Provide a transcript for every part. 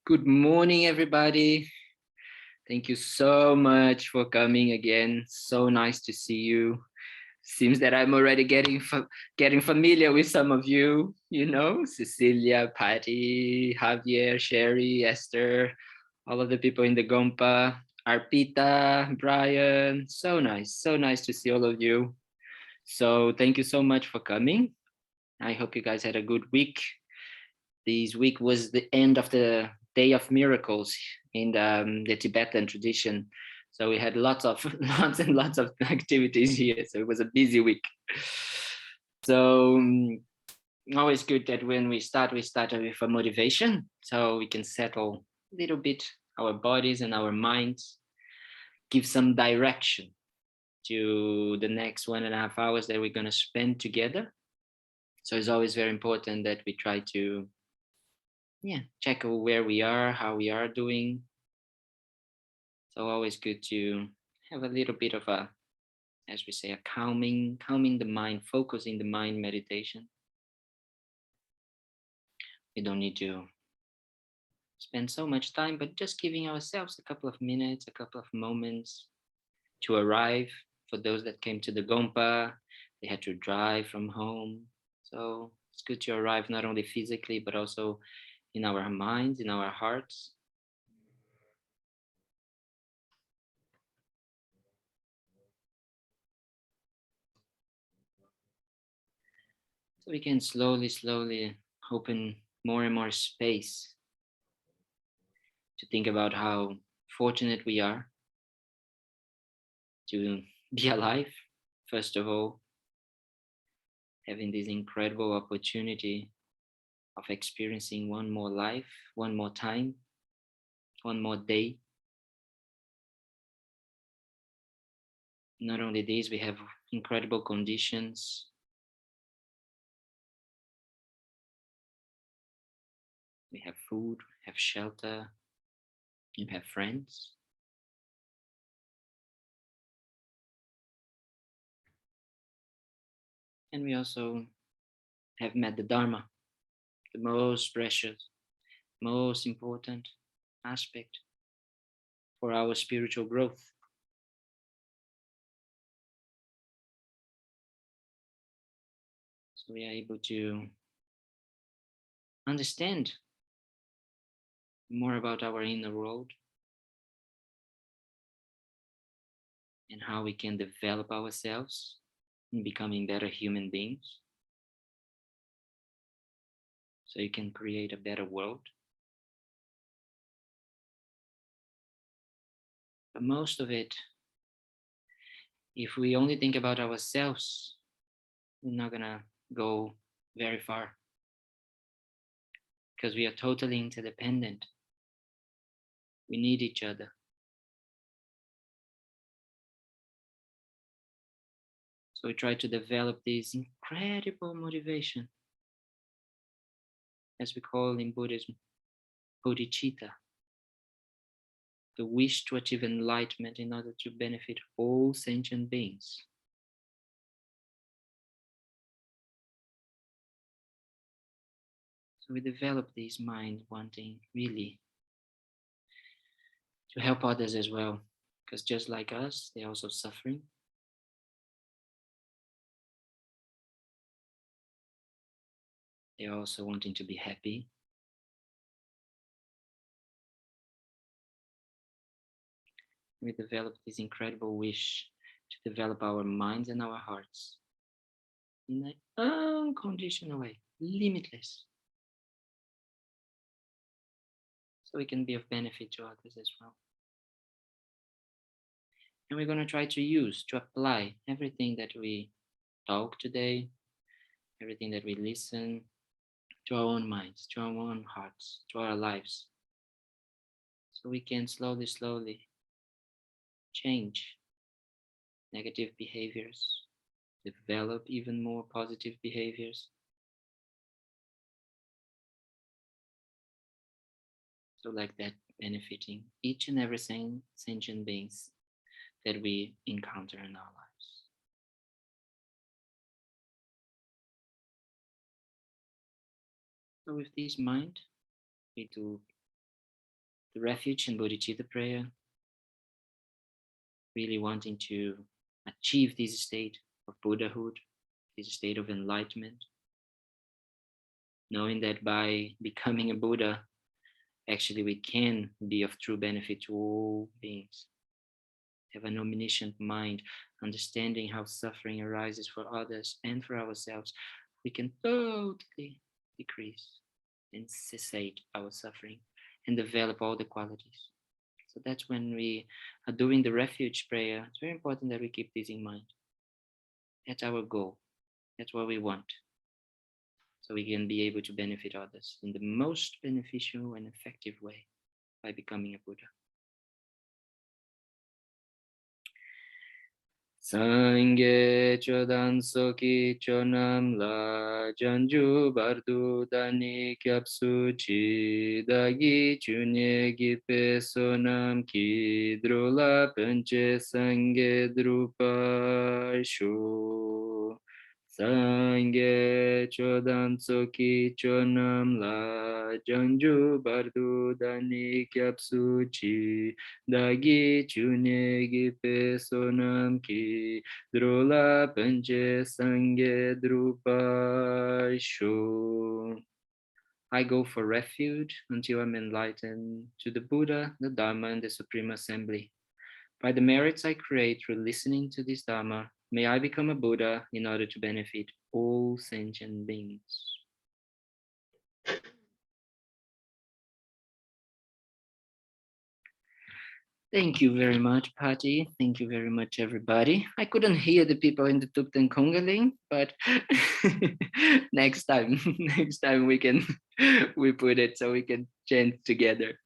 Good morning, everybody. Thank you so much for coming again. So nice to see you. Seems that I'm already getting familiar with some of you, Cecilia, Patty, Javier, Sherry, Esther, all of the people in the Gompa, Arpita, Brian. So nice to see all of you. So thank you so much for coming. I hope you guys had a good week. This week was the end of the Day of Miracles in the Tibetan tradition. So we had lots of lots and lots of activities here. So it was a busy week. So always good that when we start with a motivation, so we can settle a little bit our bodies and our minds, give some direction to the next 1.5 hours that we're going to spend together. So it's always very important that we try to check where we are, how we are doing. So always good to have a little bit of a, as we say, a calming the mind, focusing the mind meditation. We don't need to spend so much time, but just giving ourselves a couple of minutes, a couple of moments to arrive. For those that came to the Gompa, they had to drive from home. So it's good to arrive not only physically, but also in our minds, in our hearts. So we can slowly open more and more space to think about how fortunate we are to be alive, first of all, having this incredible opportunity of experiencing one more life, one more time, one more day. Not only this, we have incredible conditions. We have food, we have shelter, you have friends. And we also have met the Dharma, the most precious, most important aspect for our spiritual growth. So we are able to understand more about our inner world and how we can develop ourselves in becoming better human beings. So you can create a better world. But most of it, if we only think about ourselves, we're not gonna go very far because we are totally interdependent. We need each other. So we try to develop this incredible motivation, as we call in Buddhism, Bodhichitta, the wish to achieve enlightenment in order to benefit all sentient beings. So we develop this mind wanting really to help others as well, because just like us, they're also suffering. They're also wanting to be happy. We develop this incredible wish to develop our minds and our hearts in an unconditional way, limitless, so we can be of benefit to others as well. And we're going to try to apply everything that we talk today, everything that we listen, to our own minds, to our own hearts, to our lives. So we can slowly change negative behaviors, develop even more positive behaviors. So like that, benefiting each and every sentient beings that we encounter in our lives. So with this mind, we do the Refuge and Bodhichitta prayer, really wanting to achieve this state of Buddhahood, this state of enlightenment, knowing that by becoming a Buddha, actually we can be of true benefit to all beings. Have an omniscient mind, understanding how suffering arises for others and for ourselves, we can totally decrease and cessate our suffering and develop all the qualities. So that's when we are doing the refuge prayer. It's very important that we keep this in mind. That's our goal. That's what we want. So we can be able to benefit others in the most beneficial and effective way by becoming a Buddha. Sangye chodan soki chonam la janju bardu dani kyapsu chi dagi chunye gipe sonam ki drula penche sangye drupa shu. Sangye chodan soki chonam la janju bardu dani kyapsu chi dagi chune gipe sonam ki drola panche sangye drupa sho. I go for refuge until I'm enlightened to the Buddha, the Dharma, and the Supreme Assembly. By the merits I create through listening to this Dharma, may I become a Buddha in order to benefit all sentient beings. Thank you very much, Patty. Thank you very much, everybody. I couldn't hear the people in the Tupten Kungaling, but next time, next time we put it so we can chant together.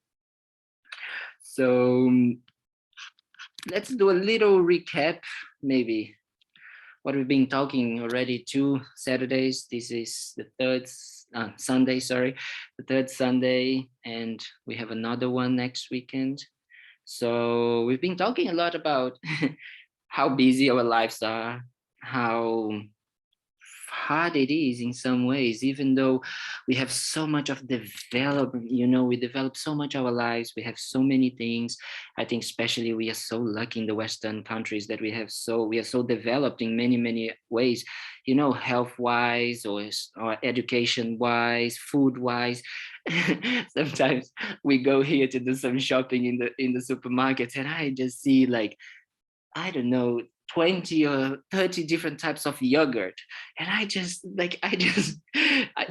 So let's do a little recap, maybe what we've been talking already 2 Saturdays. This is the third Sunday, the third Sunday, and we have another one next weekend. So we've been talking a lot about how busy our lives are, how hard it is in some ways, even though we have so much of development, we develop so much our lives, we have so many things. I think especially we are so lucky in the Western countries that we are so developed in many ways, health wise or education wise, food wise. Sometimes we go here to do some shopping in the supermarkets, and I just see, like, I don't know, 20 or 30 different types of yogurt. And it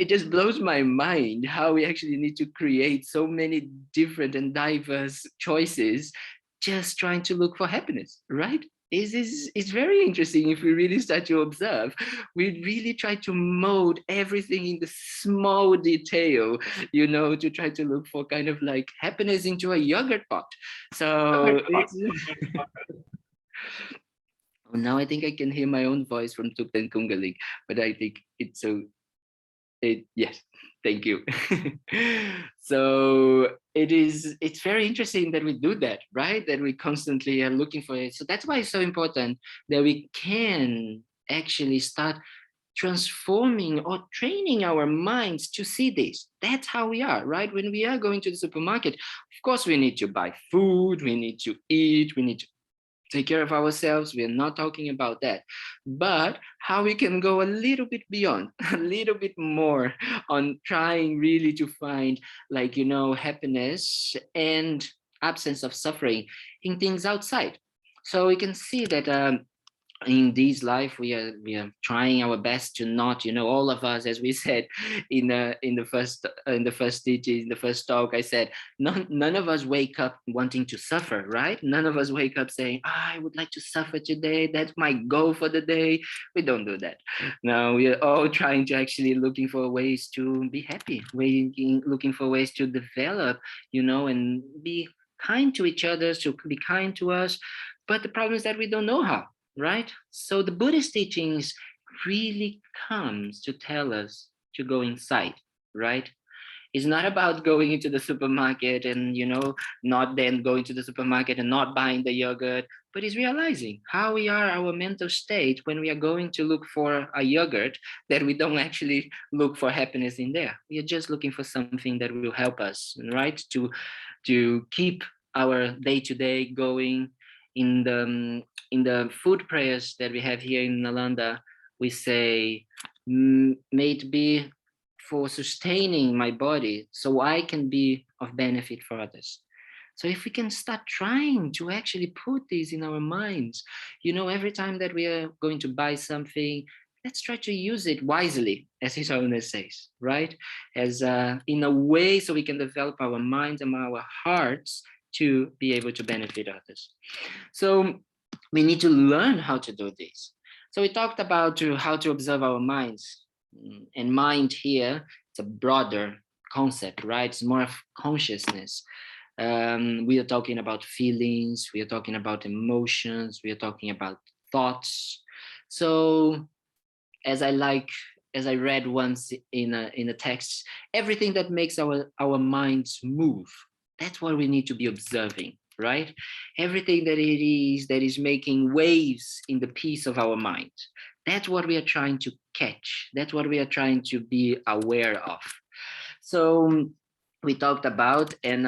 just blows my mind how we actually need to create so many different and diverse choices just trying to look for happiness, right? It's very interesting if we really start to observe. We really try to mold everything in the small detail, to try to look for kind of like happiness into a yogurt pot. So it's now I think I can hear my own voice from Tupten Kungaling, but I think yes, thank you. So it's very interesting that we do that, right? That we constantly are looking for it. So that's why it's so important that we can actually start transforming or training our minds to see this. That's how we are, right? When we are going to the supermarket, of course, we need to buy food, we need to eat, we need to take care of ourselves. We are not talking about that, but how we can go a little bit beyond, a little bit more on trying really to find, like, happiness and absence of suffering in things outside. So we can see that in this life we are trying our best to not, all of us, as we said in the first teaching, in the first talk, I said none of us wake up wanting to suffer, right? None of us wake up saying, I would like to suffer today, that's my goal for the day. We don't do that. Now we are all trying to actually looking for ways to be happy, looking for ways to develop, and be kind to each other, to be kind to us. But the problem is that we don't know how, right? So the Buddhist teachings really comes to tell us to go inside, right? It's not about going into the supermarket and, not then going to the supermarket and not buying the yogurt, but it's realizing how we are, our mental state when we are going to look for a yogurt, that we don't actually look for happiness in there. We are just looking for something that will help us, right? to keep our day-to-day going. In the food prayers that we have here in Nalanda, we say, may it be for sustaining my body so I can be of benefit for others. So if we can start trying to actually put these in our minds, every time that we are going to buy something, let's try to use it wisely, as his owner says, right? As in a way so we can develop our minds and our hearts to be able to benefit others. So we need to learn how to do this. So we talked about how to observe our minds. And mind here, it's a broader concept, right? It's more of consciousness. We are talking about feelings, we are talking about emotions, we are talking about thoughts. So as I read once in a text, everything that makes our minds move, that's what we need to be observing, right? Everything that is making waves in the peace of our mind, that's what we are trying to catch, that's what we are trying to be aware of. So we talked about, and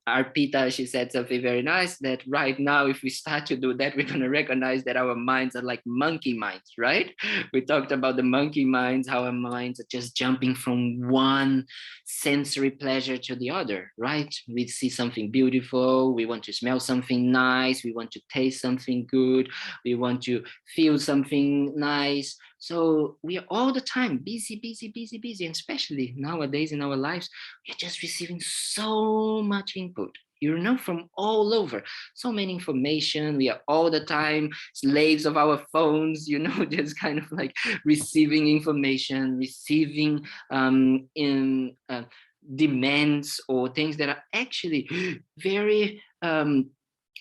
Arpita, she said something very nice, that right now, if we start to do that, we're going to recognize that our minds are like monkey minds, right? We talked about the monkey minds, how our minds are just jumping from one sensory pleasure to the other, right? We see something beautiful, we want to smell something nice, we want to taste something good, we want to feel something nice. So we are all the time busy, and especially nowadays in our lives, we're just receiving so much input, from all over, so many information. We are all the time slaves of our phones, just kind of like receiving information, receiving demands or things that are actually very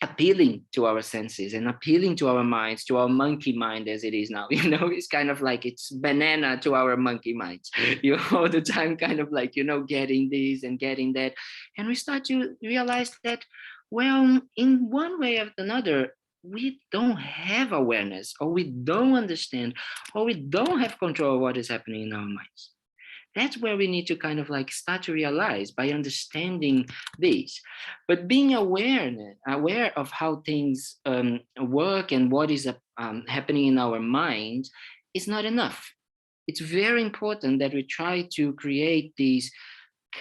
appealing to our senses and appealing to our minds, to our monkey mind as it is now. It's kind of like it's banana to our monkey minds. You're all the time kind of like, getting this and getting that. And we start to realize that, well, in one way or another, we don't have awareness, or we don't understand, or we don't have control of what is happening in our minds. That's where we need to kind of like start to realize by understanding this. But being aware of how things work and what is happening in our mind is not enough. It's very important that we try to create these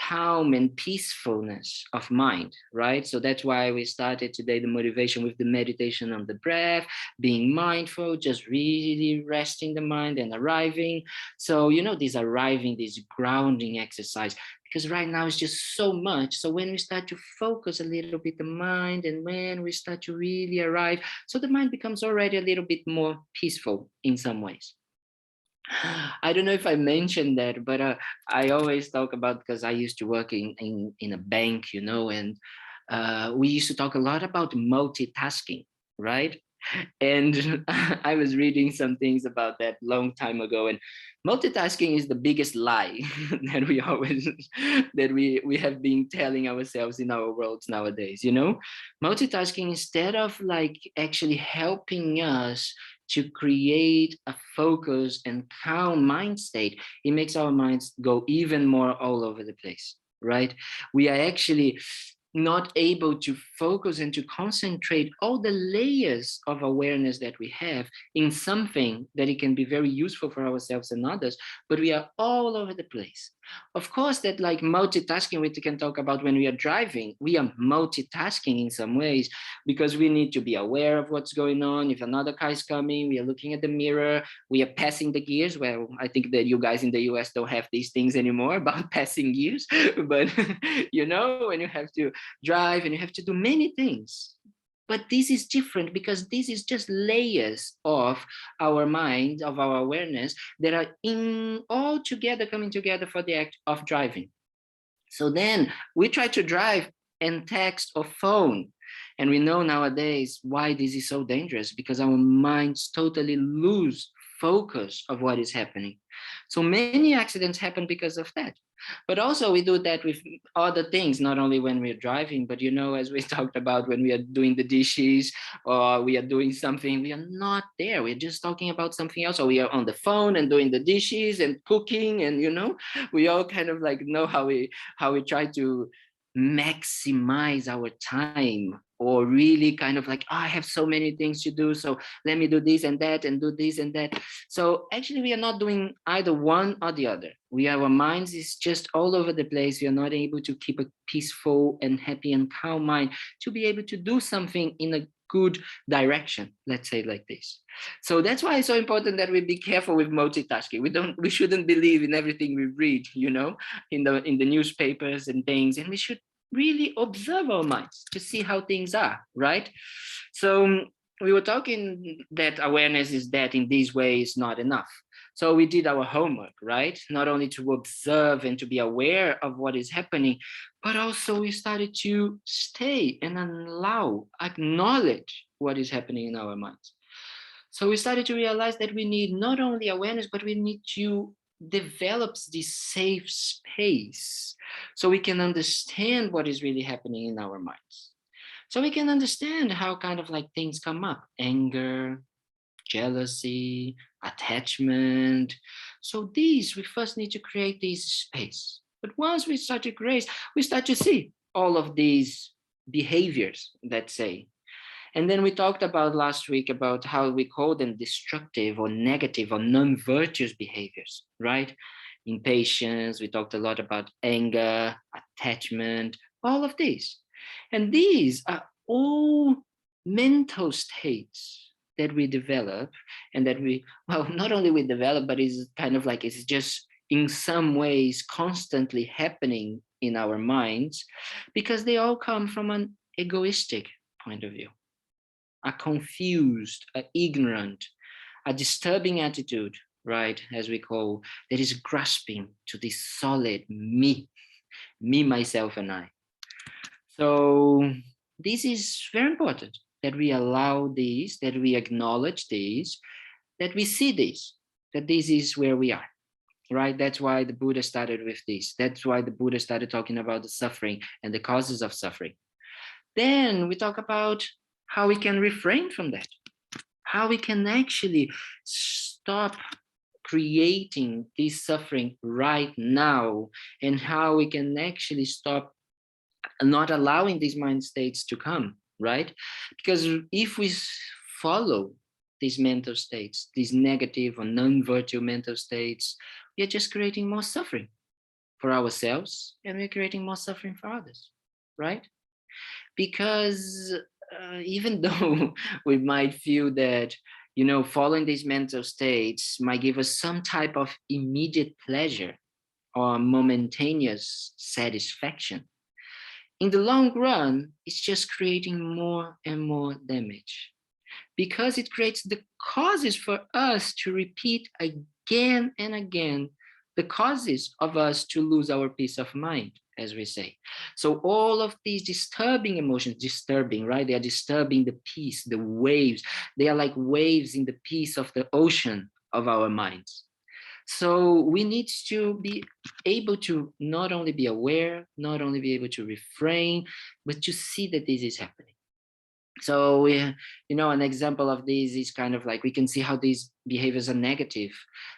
calm and peacefulness of mind, right? So that's why we started today the motivation with the meditation on the breath, being mindful, just really resting the mind and arriving. So, this grounding exercise, because right now it's just so much. So when we start to focus a little bit the mind, and when we start to really arrive, so the mind becomes already a little bit more peaceful in some ways. I don't know if I mentioned that, but I always talk about, because I used to work in a bank, and we used to talk a lot about multitasking, right? And I was reading some things about that long time ago, and multitasking is the biggest lie that we have been telling ourselves in our worlds nowadays. Multitasking, instead of like actually helping us to create a focus and calm mind state, it makes our minds go even more all over the place, right? We are actually not able to focus and to concentrate all the layers of awareness that we have in something that it can be very useful for ourselves and others, but we are all over the place. Of course, that like multitasking, we can talk about when we are driving, we are multitasking in some ways, because we need to be aware of what's going on. If another car is coming, we are looking at the mirror, we are passing the gears. Well, I think that you guys in the US don't have these things anymore about passing gears, but when you have to drive and you have to do many things. But this is different, because this is just layers of our mind, of our awareness, that are all together, coming together for the act of driving. So then we try to drive and text or phone. And we know nowadays why this is so dangerous, because our minds totally lose focus of what is happening. So many accidents happen because of that. But also we do that with other things, not only when we're driving, but as we talked about, when we are doing the dishes or we are doing something, we are not there. We're just talking about something else, or we are on the phone and doing the dishes and cooking, and we all kind of like know how we try to maximize our time, or really kind of like, oh, I have so many things to do, so let me do this and that and do this and that. So actually we are not doing either one or the other. Our minds is just all over the place. We are not able to keep a peaceful and happy and calm mind to be able to do something in a good direction, let's say like this. So that's why it's so important that we be careful with multitasking. We shouldn't believe in everything we read, in the newspapers and things, and we should really observe our minds to see how things are, right? So we were talking that awareness is that in this way is not enough. So we did our homework, right? Not only to observe and to be aware of what is happening, but also we started to stay and acknowledge what is happening in our minds. So we started to realize that we need not only awareness, but we need to develop this safe space so we can understand what is really happening in our minds. So we can understand how kind of like things come up: anger, jealousy, attachment. So we first need to create this space. But once we start to create, we start to see all of these behaviors, let's say. And then we talked about last week about how we call them destructive or negative or non-virtuous behaviors, right? Impatience, we talked a lot about anger, attachment, all of these. And these are all mental states that we develop, and that not only we develop, but it's kind of like it's just in some ways constantly happening in our minds, because they all come from an egoistic point of view, a confused, a ignorant, a disturbing attitude, right, as we call, that is grasping to this solid me, myself, and I. So this is very important, that we allow these, that we acknowledge these, that we see this, that this is where we are, right? That's why the Buddha started with this. That's why the Buddha started talking about the suffering and the causes of suffering. Then we talk about how we can refrain from that, how we can actually stop creating this suffering right now, and how we can actually stop not allowing these mind states to come, right? Because if we follow these mental states, these negative or non-virtual mental states, we are just creating more suffering for ourselves, and we're creating more suffering for others, right? Because even though we might feel that, following these mental states might give us some type of immediate pleasure or momentaneous satisfaction, in the long run, it's just creating more and more damage, because it creates the causes for us to repeat again and again, the causes of us to lose our peace of mind, as we say. So all of these disturbing emotions, right? They are disturbing the peace, the waves. They are like waves in the peace of the ocean of our minds. So we need to be able to not only be aware, not only be able to refrain, but to see that this is happening. So an example of this is kind of like, we can see how these behaviors are negative.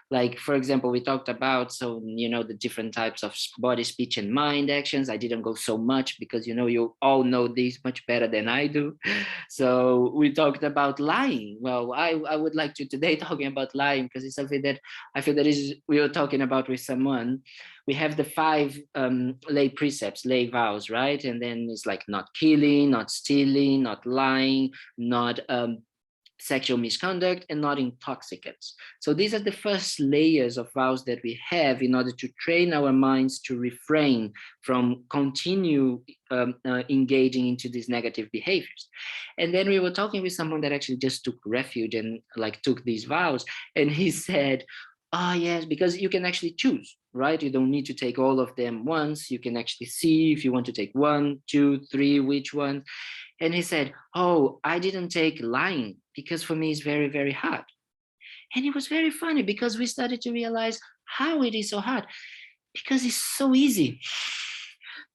Like, for example, we talked about, the different types of body, speech, and mind actions. I didn't go so much because, you all know this much better than I do. So we talked about lying. Well, I would like to today talking about lying, because it's something that I feel that we were talking about with someone. We have the 5 lay precepts, lay vows, right? And then it's like not killing, not stealing, not lying, not sexual misconduct, and not intoxicants. So these are the first layers of vows that we have in order to train our minds to refrain from continue engaging into these negative behaviors. And then we were talking with someone that actually just took refuge and like took these vows, and he said, yes, because you can actually choose, right? You don't need to take all of them once. You can actually see if you want to take 1, 2, 3, which one. And he said, I didn't take lying because for me it's very, very hard. And it was very funny, because we started to realize how it is so hard, because it's so easy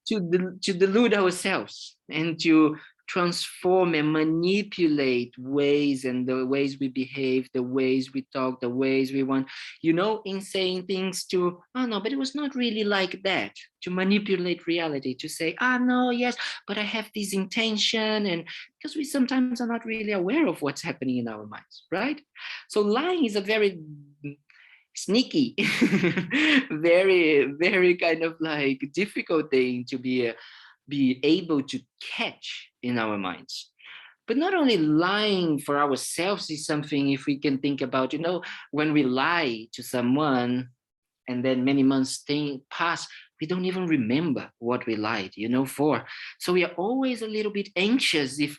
to delude ourselves and to transform and manipulate ways and the ways we behave, the ways we talk, the ways we want, in saying things to, oh no, but it was not really like that, to manipulate reality, to say, no, yes, but I have this intention, and because we sometimes are not really aware of what's happening in our minds, right? So lying is a very sneaky, very, very kind of like difficult thing to be able to catch in our minds. But not only lying for ourselves is something, if we can think about, when we lie to someone and then many months pass, we don't even remember what we lied, for. So we are always a little bit anxious if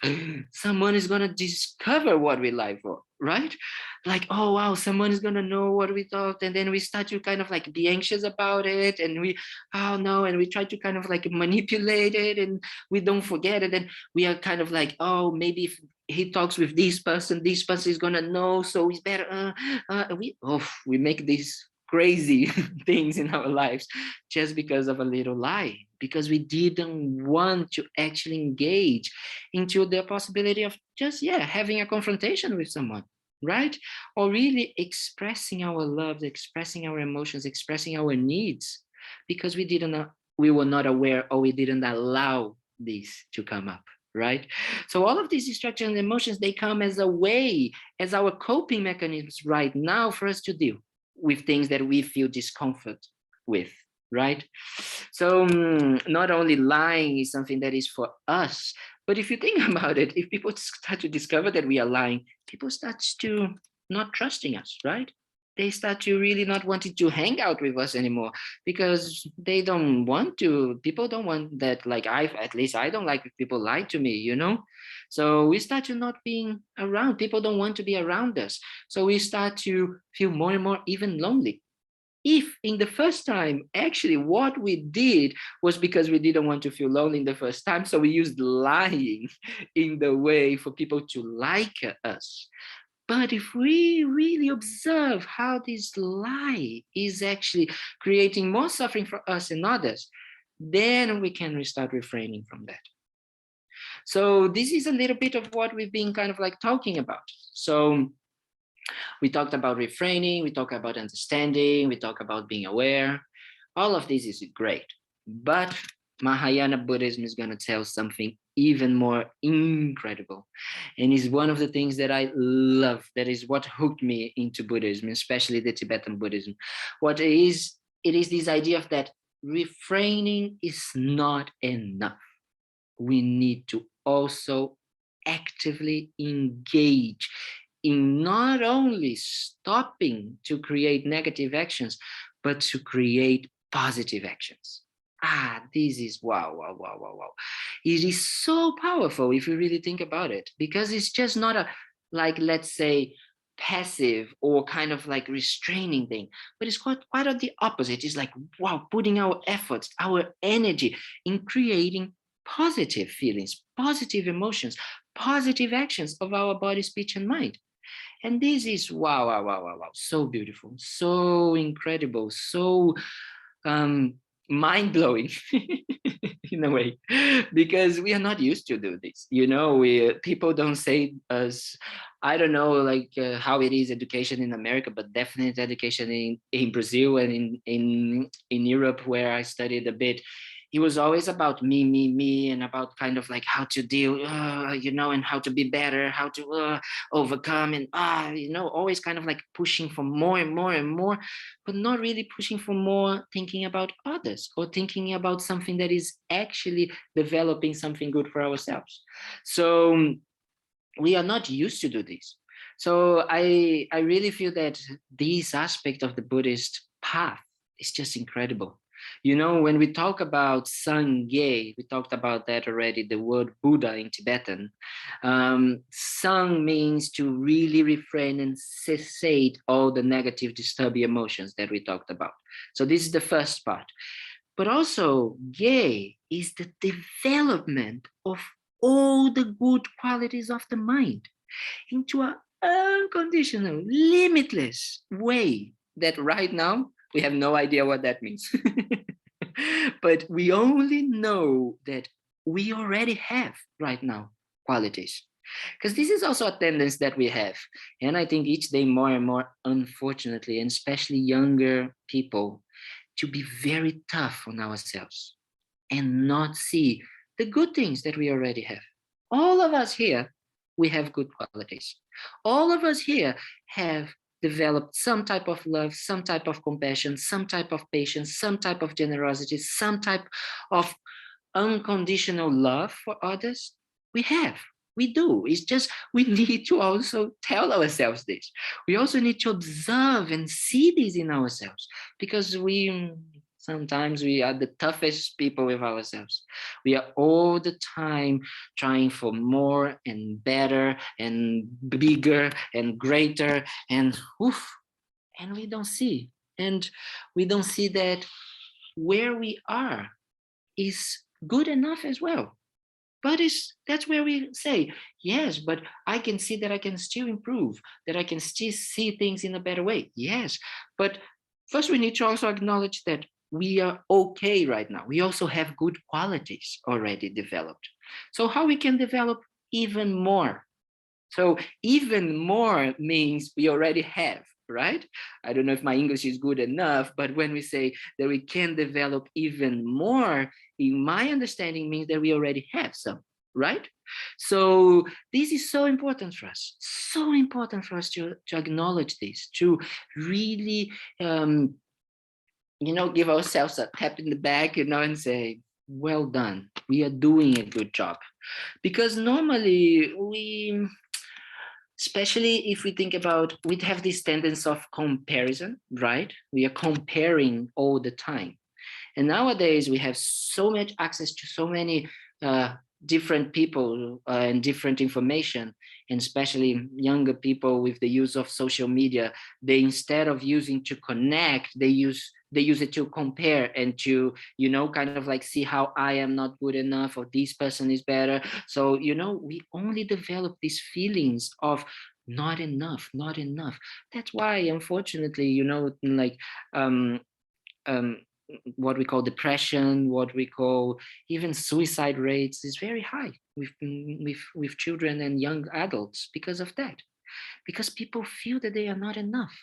someone is going to discover what we lied for, right? Like, oh, wow, someone is going to know what we talked. And then we start to kind of like be anxious about it. And oh no, and we try to kind of like manipulate it, and we don't forget it. And we are kind of like, oh, maybe if he talks with this person is going to know. So it's better. We make these crazy things in our lives just because of a little lie, because we didn't want to actually engage into the possibility of just having a confrontation with someone, right? Or really expressing our love, expressing our emotions, expressing our needs, because we were not aware, or we didn't allow this to come up, right? So all of these distractions and emotions, they come as a way, as our coping mechanisms right now for us to deal with things that we feel discomfort with, right? So not only lying is something that is for us, but if you think about it, if people start to discover that we are lying, people start to not trusting us, right? They start to really not wanting to hang out with us anymore, because they don't want to. People don't want that. Like at least I don't like if people lie to me, So we start to not being around. People don't want to be around us. So we start to feel more and more even lonely. If in the first time, actually what we did was because we didn't want to feel lonely in the first time, so we used lying in the way for people to like us. But if we really observe how this lie is actually creating more suffering for us and others, then we can start refraining from that. So this is a little bit of what we've been kind of like talking about. So we talked about refraining, we talked about understanding, we talked about being aware. All of this is great. But Mahayana Buddhism is going to tell something even more incredible. And is one of the things that I love. That is what hooked me into Buddhism, especially the Tibetan Buddhism. It is this idea of that refraining is not enough. We need to also actively engage in not only stopping to create negative actions, but to create positive actions. This is wow. It is so powerful if you really think about it, because it's just not a, like, let's say, passive or kind of like restraining thing, but it's quite the opposite. It's like, wow, putting our efforts, our energy in creating positive feelings, positive emotions, positive actions of our body, speech, and mind. And this is wow, so beautiful, so incredible, so mind-blowing in a way, because we are not used to do this. People don't say us, I don't know, like how it is education in America, but definitely education in Brazil and in Europe, where I studied a bit. It was always about me, and about kind of like how to deal, and how to be better, how to overcome, and always kind of like pushing for more and more and more, but not really pushing for more, thinking about others or thinking about something that is actually developing something good for ourselves. So we are not used to do this. So I really feel that this aspect of the Buddhist path is just incredible. When we talk about Sangye, we talked about that already, the word Buddha in Tibetan. Sang means to really refrain and cessate all the negative, disturbing emotions that we talked about. So this is the first part. But also, Ge is the development of all the good qualities of the mind into an unconditional, limitless way that right now we have no idea what that means. But we only know that we already have right now qualities. Because this is also a tendency that we have. And I think each day more and more, unfortunately, and especially younger people, to be very tough on ourselves and not see the good things that we already have. All of us here, we have good qualities. All of us here have developed some type of love, some type of compassion, some type of patience, some type of generosity, some type of unconditional love for others. We have. We do. It's just we need to also tell ourselves this. We also need to observe and see this in ourselves, because sometimes we are the toughest people with ourselves. We are all the time trying for more and better and bigger and greater, and oof, and we don't see. And we don't see that where we are is good enough as well. But that's where we say, yes, but I can see that I can still improve, that I can still see things in a better way. Yes, but first we need to also acknowledge that we are okay right now. We also have good qualities already developed. So how we can develop even more? So even more means we already have, right? I don't know if my English is good enough, but when we say that we can develop even more, in my understanding means that we already have some, right? So this is so important for us, so important for us to acknowledge this, to really, give ourselves a tap in the back, and say, well done, we are doing a good job. Because normally especially if we think about, we have this tendency of comparison, right? We are comparing all the time. And nowadays we have so much access to so many different people and different information, and especially younger people with the use of social media. They, instead of using to connect, they use it to compare and to, kind of like see how I am not good enough or this person is better. So, we only develop these feelings of not enough, not enough. That's why, unfortunately, like um, um, what we call depression, what we call even suicide rates is very high with children and young adults because of that, because people feel that they are not enough.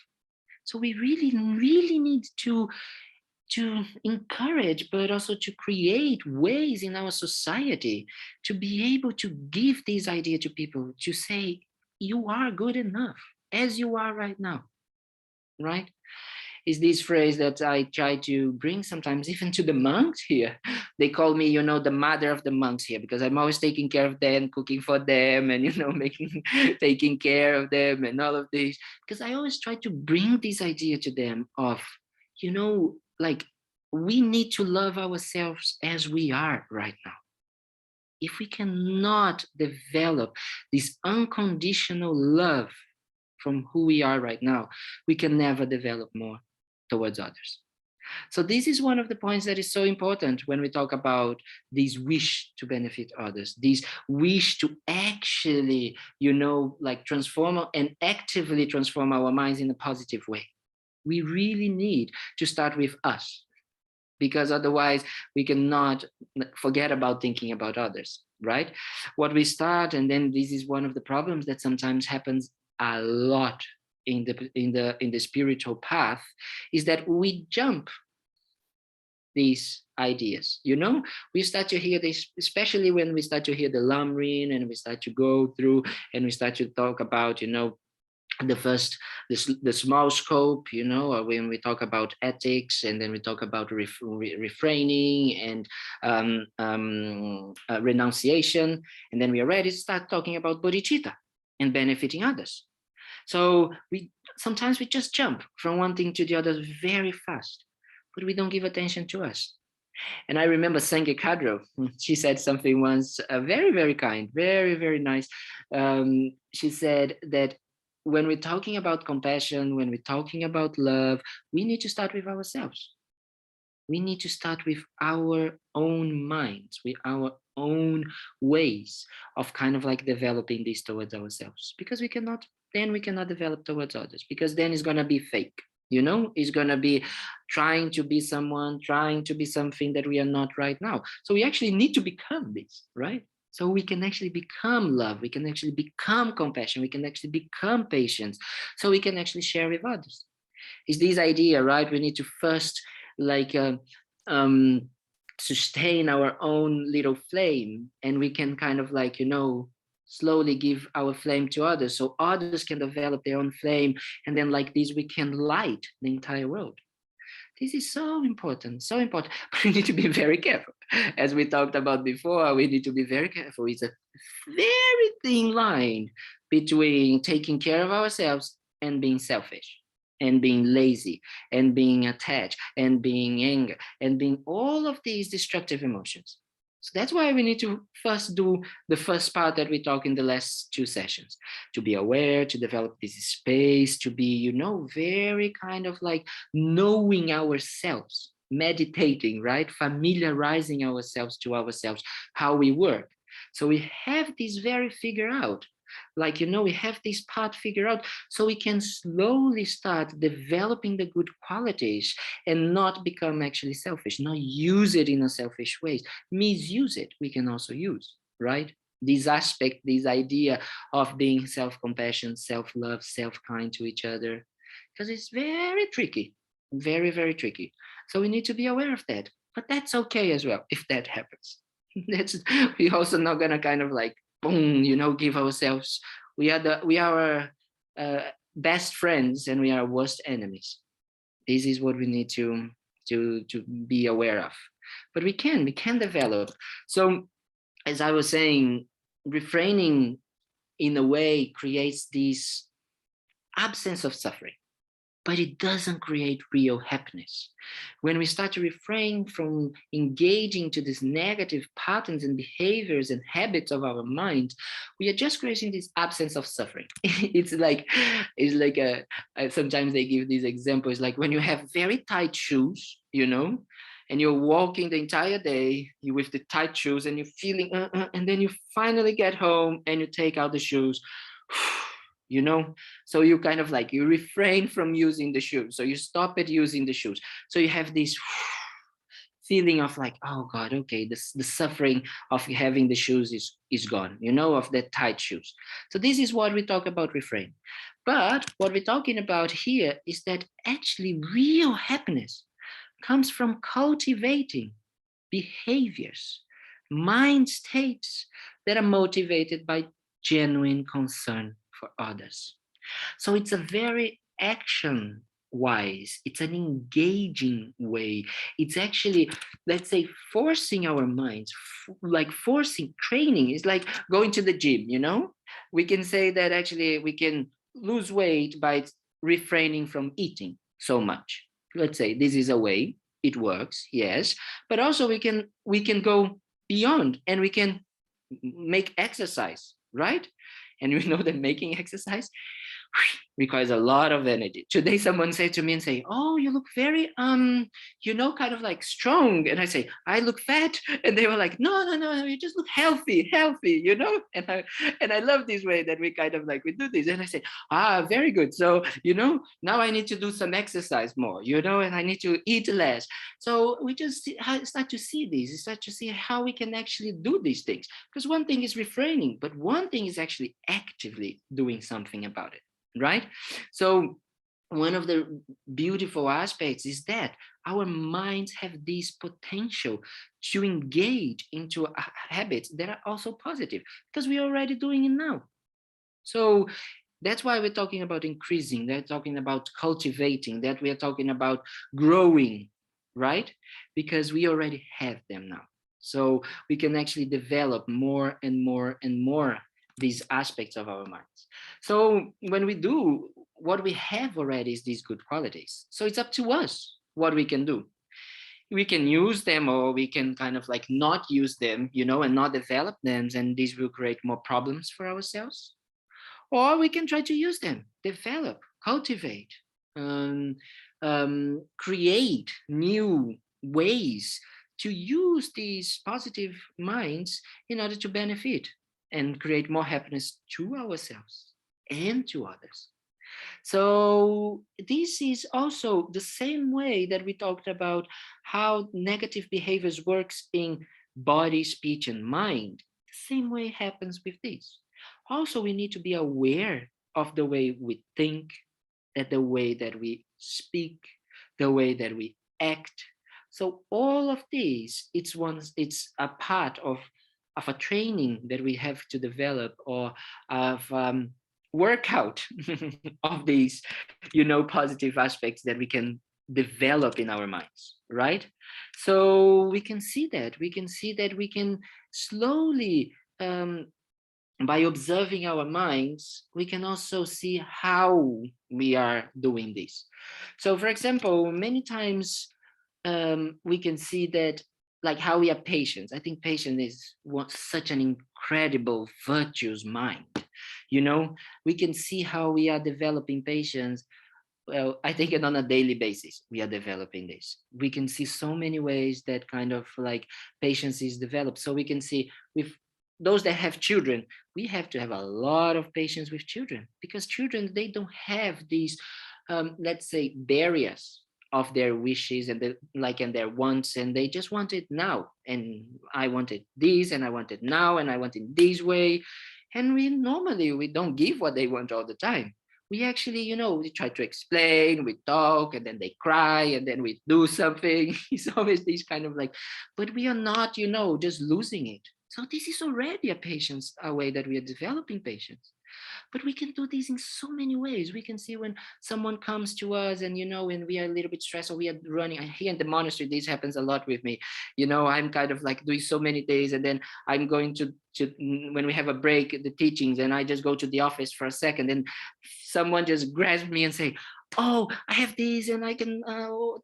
So we really, really need to encourage, but also to create ways in our society to be able to give this idea to people, to say, you are good enough as you are right now, right? Is this phrase that I try to bring sometimes even to the monks here. They call me, the mother of the monks here, because I'm always taking care of them, cooking for them, and taking care of them and all of this. Because I always try to bring this idea to them of, like, we need to love ourselves as we are right now. If we cannot develop this unconditional love from who we are right now, we can never develop more towards others. So this is one of the points that is so important when we talk about this wish to benefit others, this wish to actually, like transform and actively transform our minds in a positive way. We really need to start with us, because otherwise we cannot forget about thinking about others, right? What we start, and then this is one of the problems that sometimes happens a lot in the spiritual path, is that we jump these ideas. We start to hear this, especially when we start to hear the Lamrim, and we start to go through and we start to talk about, the small scope, or when we talk about ethics, and then we talk about refraining and renunciation, and then we are ready to start talking about bodhicitta and benefiting others. So sometimes we just jump from one thing to the other very fast, but we don't give attention to us. And I remember Sange Kadro, she said something once, very, very kind, very, very nice. She said that when we're talking about compassion, when we're talking about love, we need to start with ourselves. We need to start with our own minds, with our own ways of kind of like developing this towards ourselves, because we cannot develop towards others, because then it's going to be fake. It's going to be trying to be someone, trying to be something that we are not right now. So we actually need to become this, right? So we can actually become love, we can actually become compassion, we can actually become patience, so we can actually share with others. It's this idea, right? We need to first like um, sustain our own little flame, and we can kind of like, slowly give our flame to others, so others can develop their own flame, and then like this we can light the entire world. This is so important, so important. But we need to be very careful. As we talked about before, we need to be very careful. It's a very thin line between taking care of ourselves and being selfish and being lazy and being attached and being anger and being all of these destructive emotions. So that's why we need to first do the first part that we talked in the last two sessions, to be aware, to develop this space, to be, very kind of like knowing ourselves, meditating, right? Familiarizing ourselves to ourselves, how we work. So we have this very figure out. Like, we have this part figured out, so we can slowly start developing the good qualities and not become actually selfish, not use it in a selfish way. Misuse it, we can also use, right? This aspect, this idea of being self-compassion, self-love, self-kind to each other, because it's very tricky, very, very tricky. So we need to be aware of that. But that's okay as well if that happens. That's we also not gonna kind of like boom, give ourselves. We are our best friends and we are worst enemies. This is what we need to be aware of. But we can develop. So as I was saying, refraining in a way creates this absence of suffering, but it doesn't create real happiness. When we start to refrain from engaging to these negative patterns and behaviors and habits of our mind, we are just creating this absence of suffering. It's like sometimes they give these examples, like when you have very tight shoes, and you're walking the entire day, you with the tight shoes and you're feeling, and then you finally get home and you take out the shoes, you know so you kind of like you refrain from using the shoes, so you stop at using the shoes, so you have this feeling of like, oh god, okay, the suffering of having the shoes is gone, of the tight shoes. So this is what we talk about refrain. But what we're talking about here is that actually real happiness comes from cultivating behaviors, mind states that are motivated by genuine concern for others. So it's a very action wise, it's an engaging way. It's actually, let's say, forcing our minds, like forcing training. It's like going to the gym. We can say that actually we can lose weight by refraining from eating so much. Let's say this is a way it works, yes, but also we can go beyond and we can make exercise, right? And we know that making exercise requires a lot of energy. Today, someone said to me and say, "Oh, you look very, kind of like strong." And I say, "I look fat," and they were like, "No, no, no, you just look healthy, healthy." And I love this way that we kind of like we do this. And I say, very good. So now I need to do some exercise more, and I need to eat less. So we just start to see this, start to see how we can actually do these things. Because one thing is refraining, but one thing is actually actively doing something about it. Right? So one of the beautiful aspects is that our minds have this potential to engage into habits that are also positive because we're already doing it now. So that's why we're talking about increasing, they're talking about cultivating, that we are talking about growing, right? Because we already have them now. So we can actually develop more and more and more these aspects of our minds. So when we do, what we have already is these good qualities. So it's up to us what we can do. We can use them or we can kind of like not use them, and not develop them, and this will create more problems for ourselves. Or we can try to use them, develop, cultivate, create new ways to use these positive minds in order to benefit and create more happiness to ourselves and to others. So this is also the same way that we talked about how negative behaviors works in body, speech, and mind. The same way happens with this. Also, we need to be aware of the way we think, that the way that we speak, the way that we act. So all of these, it's a part of a training that we have to develop, or of workout of these, positive aspects that we can develop in our minds, right? So we can see that we can slowly, by observing our minds, we can also see how we are doing this. So, for example, many times, we can see that, like, how we are patient. I think patience is such an incredible, virtuous mind. We can see how we are developing patience. Well, I think on a daily basis, we are developing this. We can see so many ways that kind of like patience is developed. So we can see with those that have children, we have to have a lot of patience with children, because children, they don't have these, let's say, barriers of their wishes and and their wants, and they just want it now. And I wanted this, and I want it now, and I want it this way. And we don't give what they want all the time. We actually, we try to explain, we talk, and then they cry, and then we do something. It's always this kind of like, but we are not, just losing it. So this is already a way that we are developing patience. But we can do this in so many ways. We can see when someone comes to us, and when we are a little bit stressed, or we are running. Here in the monastery, this happens a lot with me. I'm kind of like doing so many days, and then I'm going to when we have a break the teachings, and I just go to the office for a second, and someone just grabs me and say, oh, I have this, and I can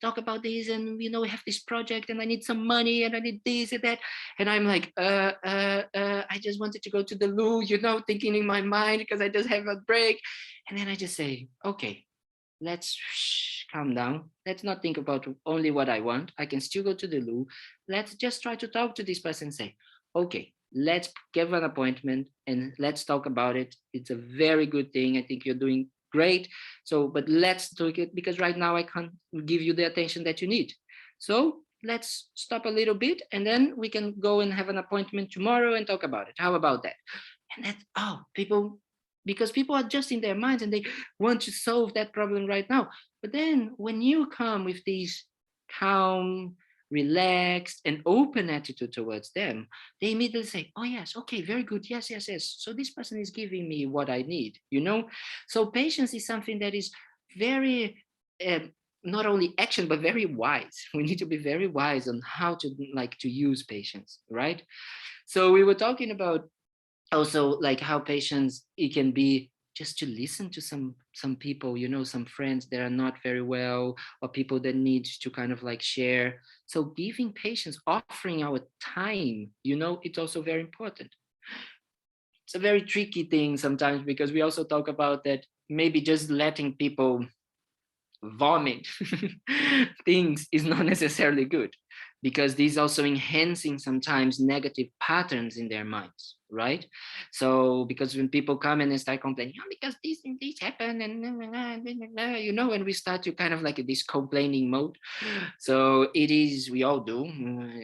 talk about this, and we have this project, and I need some money, and I need this and that. And I'm like, I just wanted to go to the loo, thinking in my mind, because I just have a break. And then I just say, okay, let's calm down. Let's not think about only what I want. I can still go to the loo. Let's just try to talk to this person and say, okay, let's give an appointment and let's talk about it. It's a very good thing. I think you're doing great. So, but let's do it, because right now I can't give you the attention that you need. So let's stop a little bit, and then we can go and have an appointment tomorrow and talk about it. How about that? And that's, because people are just in their minds, and they want to solve that problem right now. But then when you come with these calm, relaxed, and open attitude towards them, they immediately say, oh yes, okay, very good, yes, yes, yes, so this person is giving me what I need. So patience is something that is very, not only action, but very wise. We need to be very wise on how to use patience, right? So we were talking about also, like, how patience, it can be just to listen to some people, some friends that are not very well, or people that need to kind of like share. So giving patience, offering our time, it's also very important. It's a very tricky thing sometimes, because we also talk about that maybe just letting people vomit things is not necessarily good, because these also enhancing sometimes negative patterns in their minds, right? So because when people come and they start complaining, because this and this happened, and and we start to kind of like this complaining mode. So it is, we all do,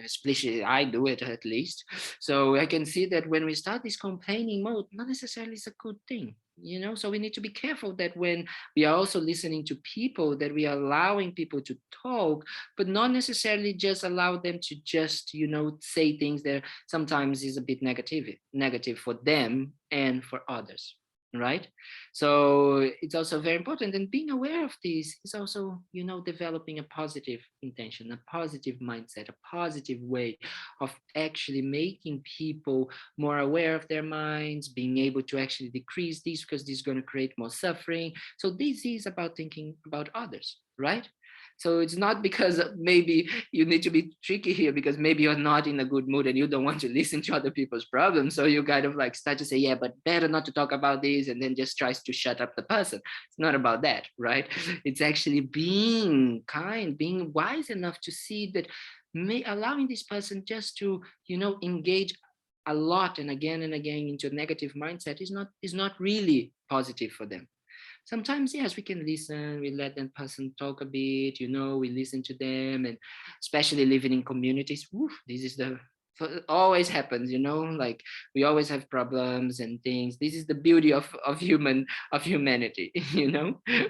especially I do it at least. So I can see that when we start this complaining mode, not necessarily is a good thing. So we need to be careful that when we are also listening to people, that we are allowing people to talk, but not necessarily just allow them to just, say things that sometimes is a bit negative for them and for others, right? So it's also very important, and being aware of this is also, developing a positive intention, a positive mindset, a positive way of actually making people more aware of their minds, being able to actually decrease this, because this is going to create more suffering. So this is about thinking about others, right? So it's not because maybe you need to be tricky here, because maybe you're not in a good mood and you don't want to listen to other people's problems. So you kind of like start to say, yeah, but better not to talk about this, and then just tries to shut up the person. It's not about that, right? It's actually being kind, being wise enough to see that allowing this person just to, engage a lot and again into a negative mindset is not really positive for them. Sometimes, yes, we can listen, we let that person talk a bit, we listen to them. And especially living in communities, this is the So it always happens, like we always have problems and things. This is the beauty of humanity.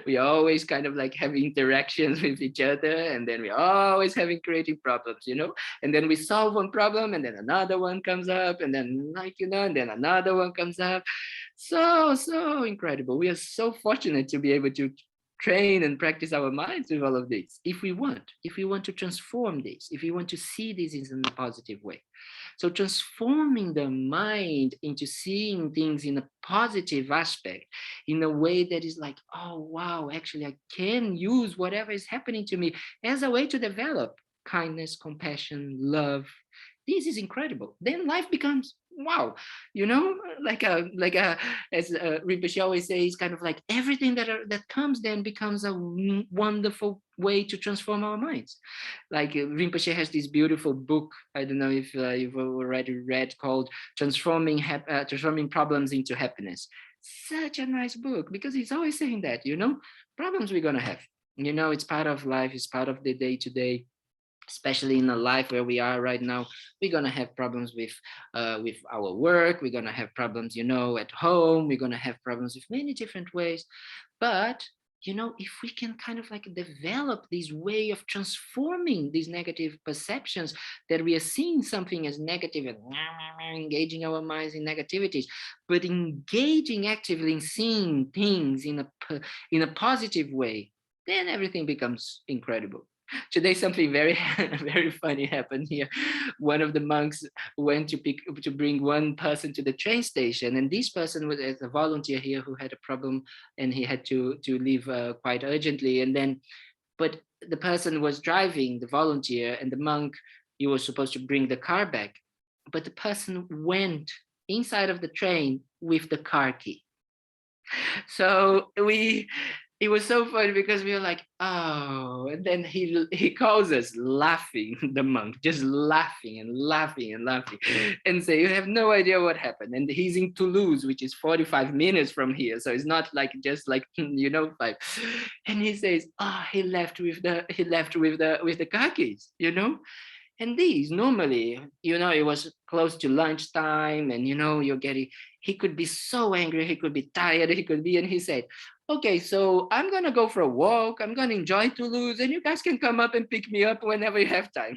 We always kind of like have interactions with each other, and then we always having creating problems, and then we solve one problem and then another one comes up, and then and then another one comes up. So incredible. We are so fortunate to be able to train and practice our minds with all of this if we want to transform this, if we want to see this in a positive way. So transforming the mind into seeing things in a positive aspect, in a way that is like, oh wow, actually I can use whatever is happening to me as a way to develop kindness, compassion, love. This is incredible. Then life becomes wow, like a as Rinpoche always says, kind of like everything that comes then becomes a wonderful way to transform our minds. Like Rinpoche has this beautiful book. I don't know if you've already read, called Transforming Problems into Happiness. Such a nice book, because he's always saying that problems we're gonna have. It's part of life. It's part of the day to day, especially in a life where we are right now. We're gonna have problems with our work. We're gonna have problems, at home. We're gonna have problems with many different ways. But if we can kind of like develop this way of transforming these negative perceptions, that we are seeing something as negative and engaging our minds in negativities, but engaging actively in seeing things in a positive way, then everything becomes incredible. Today, something very, very funny happened here. One of the monks went to bring one person to the train station, and this person was a volunteer here who had a problem, and he had to leave quite urgently. And then, but the person was driving, the volunteer, and the monk, he was supposed to bring the car back, but the person went inside of the train with the car key. So it was so funny, because we were like, oh, and then he calls us laughing, the monk, just laughing and laughing and laughing, and say, you have no idea what happened. And he's in Toulouse, which is 45 minutes from here, so it's not like just like five. And he says, oh, he left with the car keys. And these normally, it was close to lunchtime, and you're getting, he could be so angry, he could be tired, and he said, okay, so I'm gonna go for a walk, I'm gonna enjoy Toulouse, and you guys can come up and pick me up whenever you have time.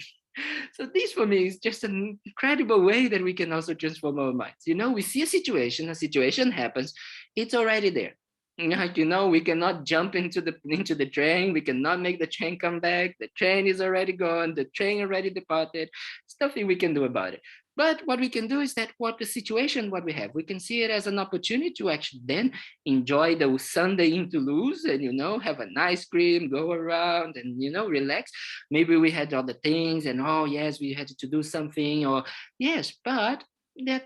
So this for me is just an incredible way that we can also transform our minds. We see a situation happens, it's already there. Like, we cannot jump into the train. We cannot make the train come back. The train is already gone. The train already departed. There's nothing we can do about it. But what we can do is that what we have, we can see it as an opportunity to actually then enjoy the Sunday in Toulouse, and have an ice cream, go around and relax. Maybe we had other things, and oh yes, we had to do something, or yes, but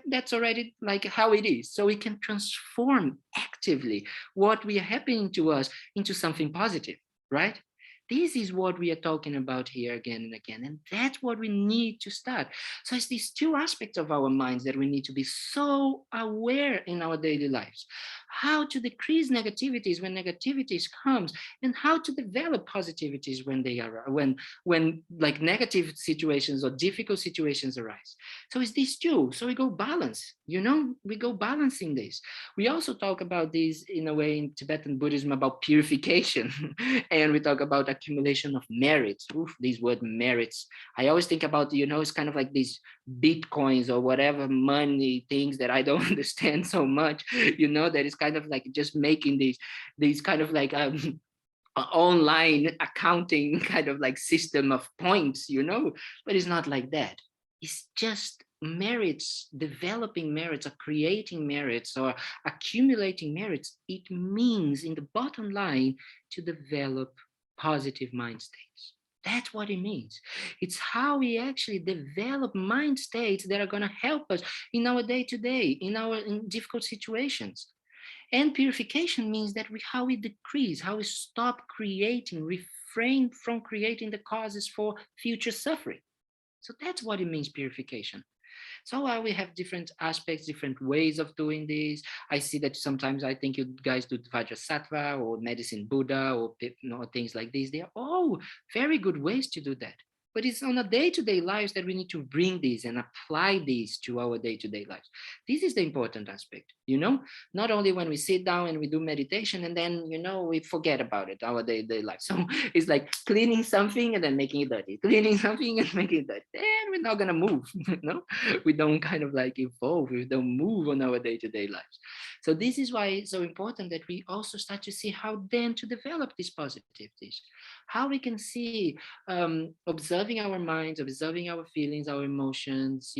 that's already like how it is. So we can transform actively what we are happening to us into something positive, right? This is what we are talking about here again and again, and that's what we need to start. So it's these two aspects of our minds that we need to be so aware in our daily lives: how to decrease negativities when negativities comes, and how to develop positivities when they are when like negative situations or difficult situations arise. So it's these two. So we go balance, we go balancing this. We also talk about this in a way in Tibetan Buddhism about purification. And we talk about accumulation of merits. Oof, these word merits. I always think about, it's kind of like these bitcoins or whatever money things that I don't understand so much, that is kind of like just making these kind of like online accounting kind of like system of points, but it's not like that. It's just merits, developing merits, or creating merits, or accumulating merits. It means, in the bottom line, to develop positive mind states. That's what it means. It's how we actually develop mind states that are going to help us in our day-to-day, in difficult situations. And purification means that how we decrease, how we stop creating, refrain from creating the causes for future suffering. So that's what it means, purification. So we have different aspects, different ways of doing this. I see that sometimes I think you guys do Vajrasattva or medicine Buddha or things like this. They are all very good ways to do that. But it's on a day-to-day lives that we need to bring this and apply this to our day-to-day lives. This is the important aspect, not only when we sit down and we do meditation and then, we forget about it, our day-to-day life. So it's like cleaning something and then making it dirty, cleaning something and making it dirty. And we're not going to move, we don't kind of like evolve, we don't move on our day-to-day lives. So this is why it's so important that we also start to see how then to develop these positivities, how we can see, observing our minds, observing our feelings, our emotions,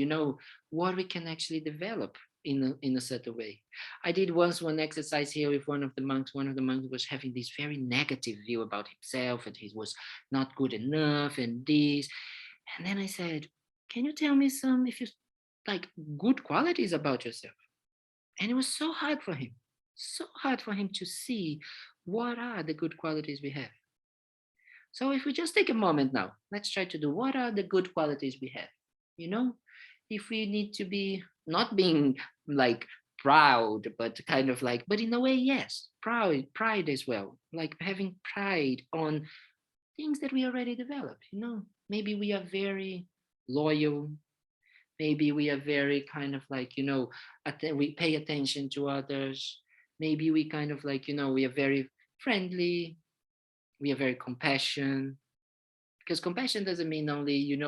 what we can actually develop in a certain way. I did once one exercise here with one of the monks. One of the monks was having this very negative view about himself, and he was not good enough and this. And then I said, can you tell me some, if you like, good qualities about yourself? And it was so hard for him to see what are the good qualities we have. So if we just take a moment now, let's try to do, what are the good qualities we have? If we need to be not being like proud, but kind of like, but in a way, yes, pride as well, like having pride on things that we already developed. Maybe we are very loyal. Maybe we are very kind of like, we pay attention to others. Maybe we kind of like, we are very friendly. We are very compassionate, because compassion doesn't mean only,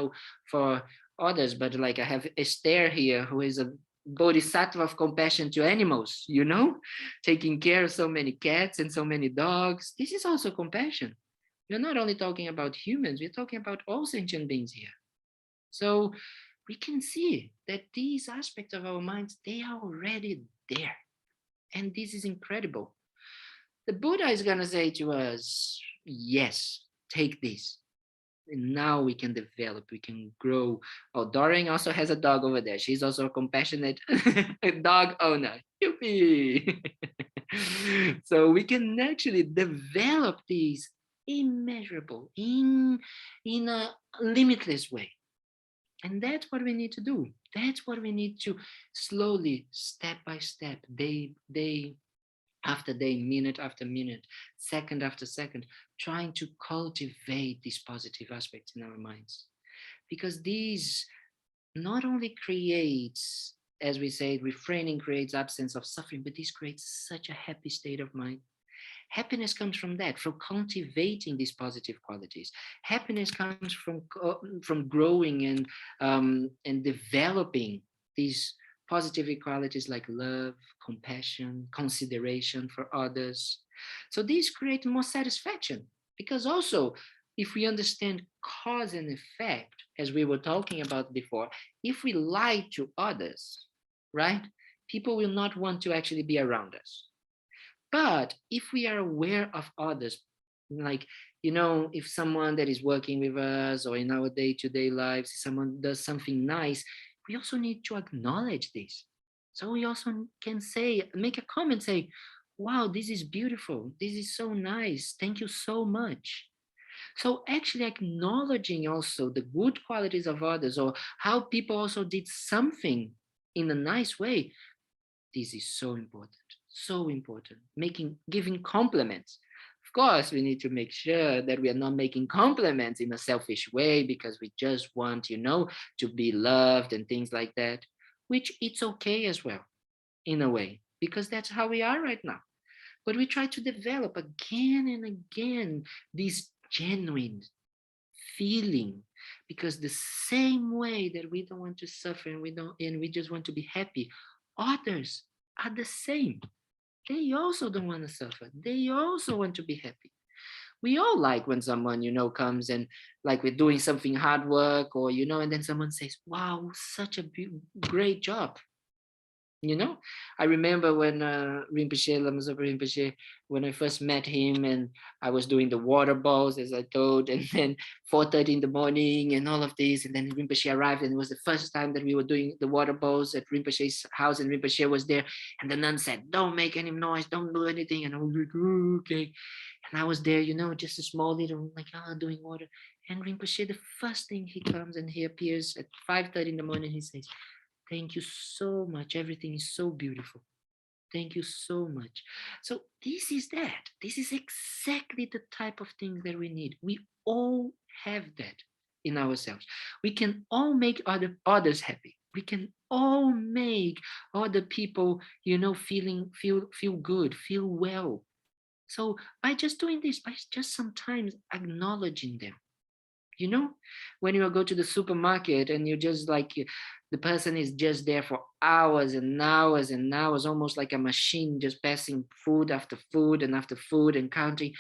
for others, but like I have Esther here, who is a bodhisattva of compassion to animals, taking care of so many cats and so many dogs. This is also compassion. We're not only talking about humans, we're talking about all sentient beings here. So we can see that these aspects of our minds, they are already there. And this is incredible. The Buddha is going to say to us, yes, take this. And now we can develop, we can grow. Oh, Doreen also has a dog over there. She's also a compassionate dog owner. Yippee! So we can actually develop these immeasurable in a limitless way. And that's what we need to do. That's what we need to slowly, step by step, day after day, minute after minute, second after second, trying to cultivate these positive aspects in our minds. Because these not only creates, as we say, refraining creates absence of suffering, but this creates such a happy state of mind. Happiness comes from that, from cultivating these positive qualities. Happiness comes from growing and developing these positive qualities like love, compassion, consideration for others. So these create more satisfaction, because also, if we understand cause and effect, as we were talking about before, if we lie to others, right, people will not want to actually be around us. But if we are aware of others, like, if someone that is working with us or in our day-to-day lives, someone does something nice, we also need to acknowledge this. So we also can say, make a comment, say, wow, this is beautiful. This is so nice. Thank you so much. So actually acknowledging also the good qualities of others, or how people also did something in a nice way, this is so important, so important. Giving compliments. Of course, we need to make sure that we are not making compliments in a selfish way because we just want, to be loved and things like that, which it's okay as well, in a way, because that's how we are right now. But we try to develop again and again this genuine feeling, because the same way that we don't want to suffer and we just want to be happy, others are the same. They also don't want to suffer. They also want to be happy. We all like when someone, comes and like we're doing something hard work, or, and then someone says, wow, such a great job. I remember when Rinpoche, Lama Zopa Rinpoche, when I first met him, and I was doing the water bowls, as I told, and then 4:30 in the morning and all of this, and then Rinpoche arrived, and it was the first time that we were doing the water bowls at Rinpoche's house, and Rinpoche was there, and the nun said, don't make any noise, don't do anything, and I was like, oh, okay, and I was there, just a small little, like, doing water, and Rinpoche, the first thing he comes and he appears at 5:30 in the morning, he says, thank you so much. Everything is so beautiful. Thank you so much. So this is that. This is exactly the type of thing that we need. We all have that. in ourselves. We can all make others happy. We can all make other people, feel good, feel well. So by just doing this, by just sometimes acknowledging them, when you go to the supermarket and you just like the person is just there for hours and hours and hours, almost like a machine, just passing food after food and after food and counting,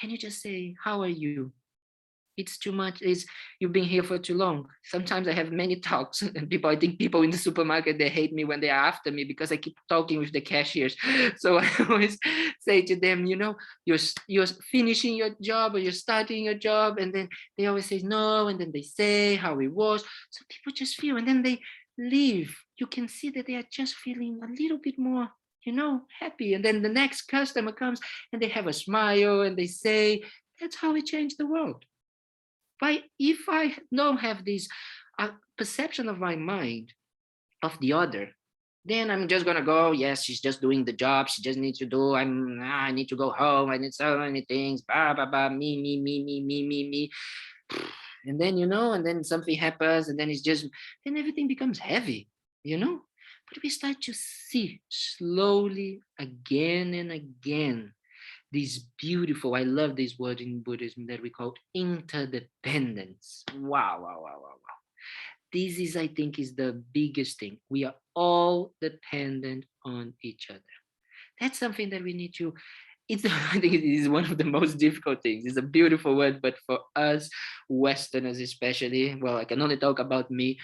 and you just say, how are you? It's too much. It's You've been here for too long. Sometimes I have many talks and I think people in the supermarket, they hate me when they are after me because I keep talking with the cashiers. So I always say to them, you're finishing your job or you're starting your job, and then they always say no, and then they say how it was. So people just feel, and then they leave. You can see that they are just feeling a little bit more, happy. And then the next customer comes and they have a smile and they say, that's how we change the world. But if I don't have this perception of my mind of the other, then I'm just gonna go, yes, she's just doing the job. She just needs to do. I need to go home. I need so many things. Blah blah blah. Me. And then and then something happens, and then everything becomes heavy. But we start to see slowly again and again this beautiful, I love this word in Buddhism that we call interdependence. Wow. This is, I think, is the biggest thing. We are all dependent on each other. That's something that we need to, I think it is one of the most difficult things. It's a beautiful word, but for us Westerners especially, well, I can only talk about me,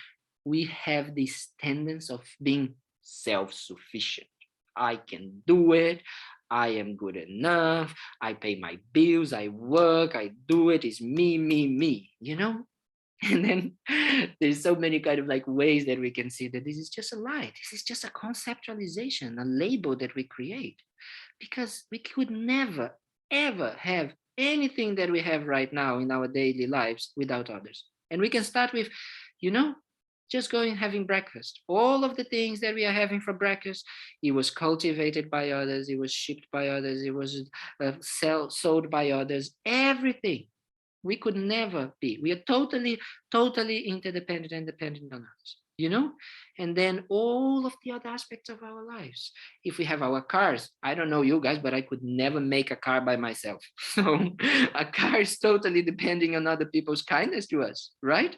we have this tendency of being self-sufficient. I can do it. I am good enough. I pay my bills. I work. I do it. It's me. And then there's so many kind of like ways that we can see that this is just a lie. This is just a conceptualization, a label that we create, because we could never, ever have anything that we have right now in our daily lives without others. And we can start with, you know, just going and having breakfast. All of the things that we are having for breakfast, it was cultivated by others, it was shipped by others, it was sold by others, everything. We could never be. We are totally interdependent and dependent on others. And then all of the other aspects of our lives. If we have our cars, I don't know you guys, but I could never make a car by myself. So a car is totally depending on other people's kindness to us, right?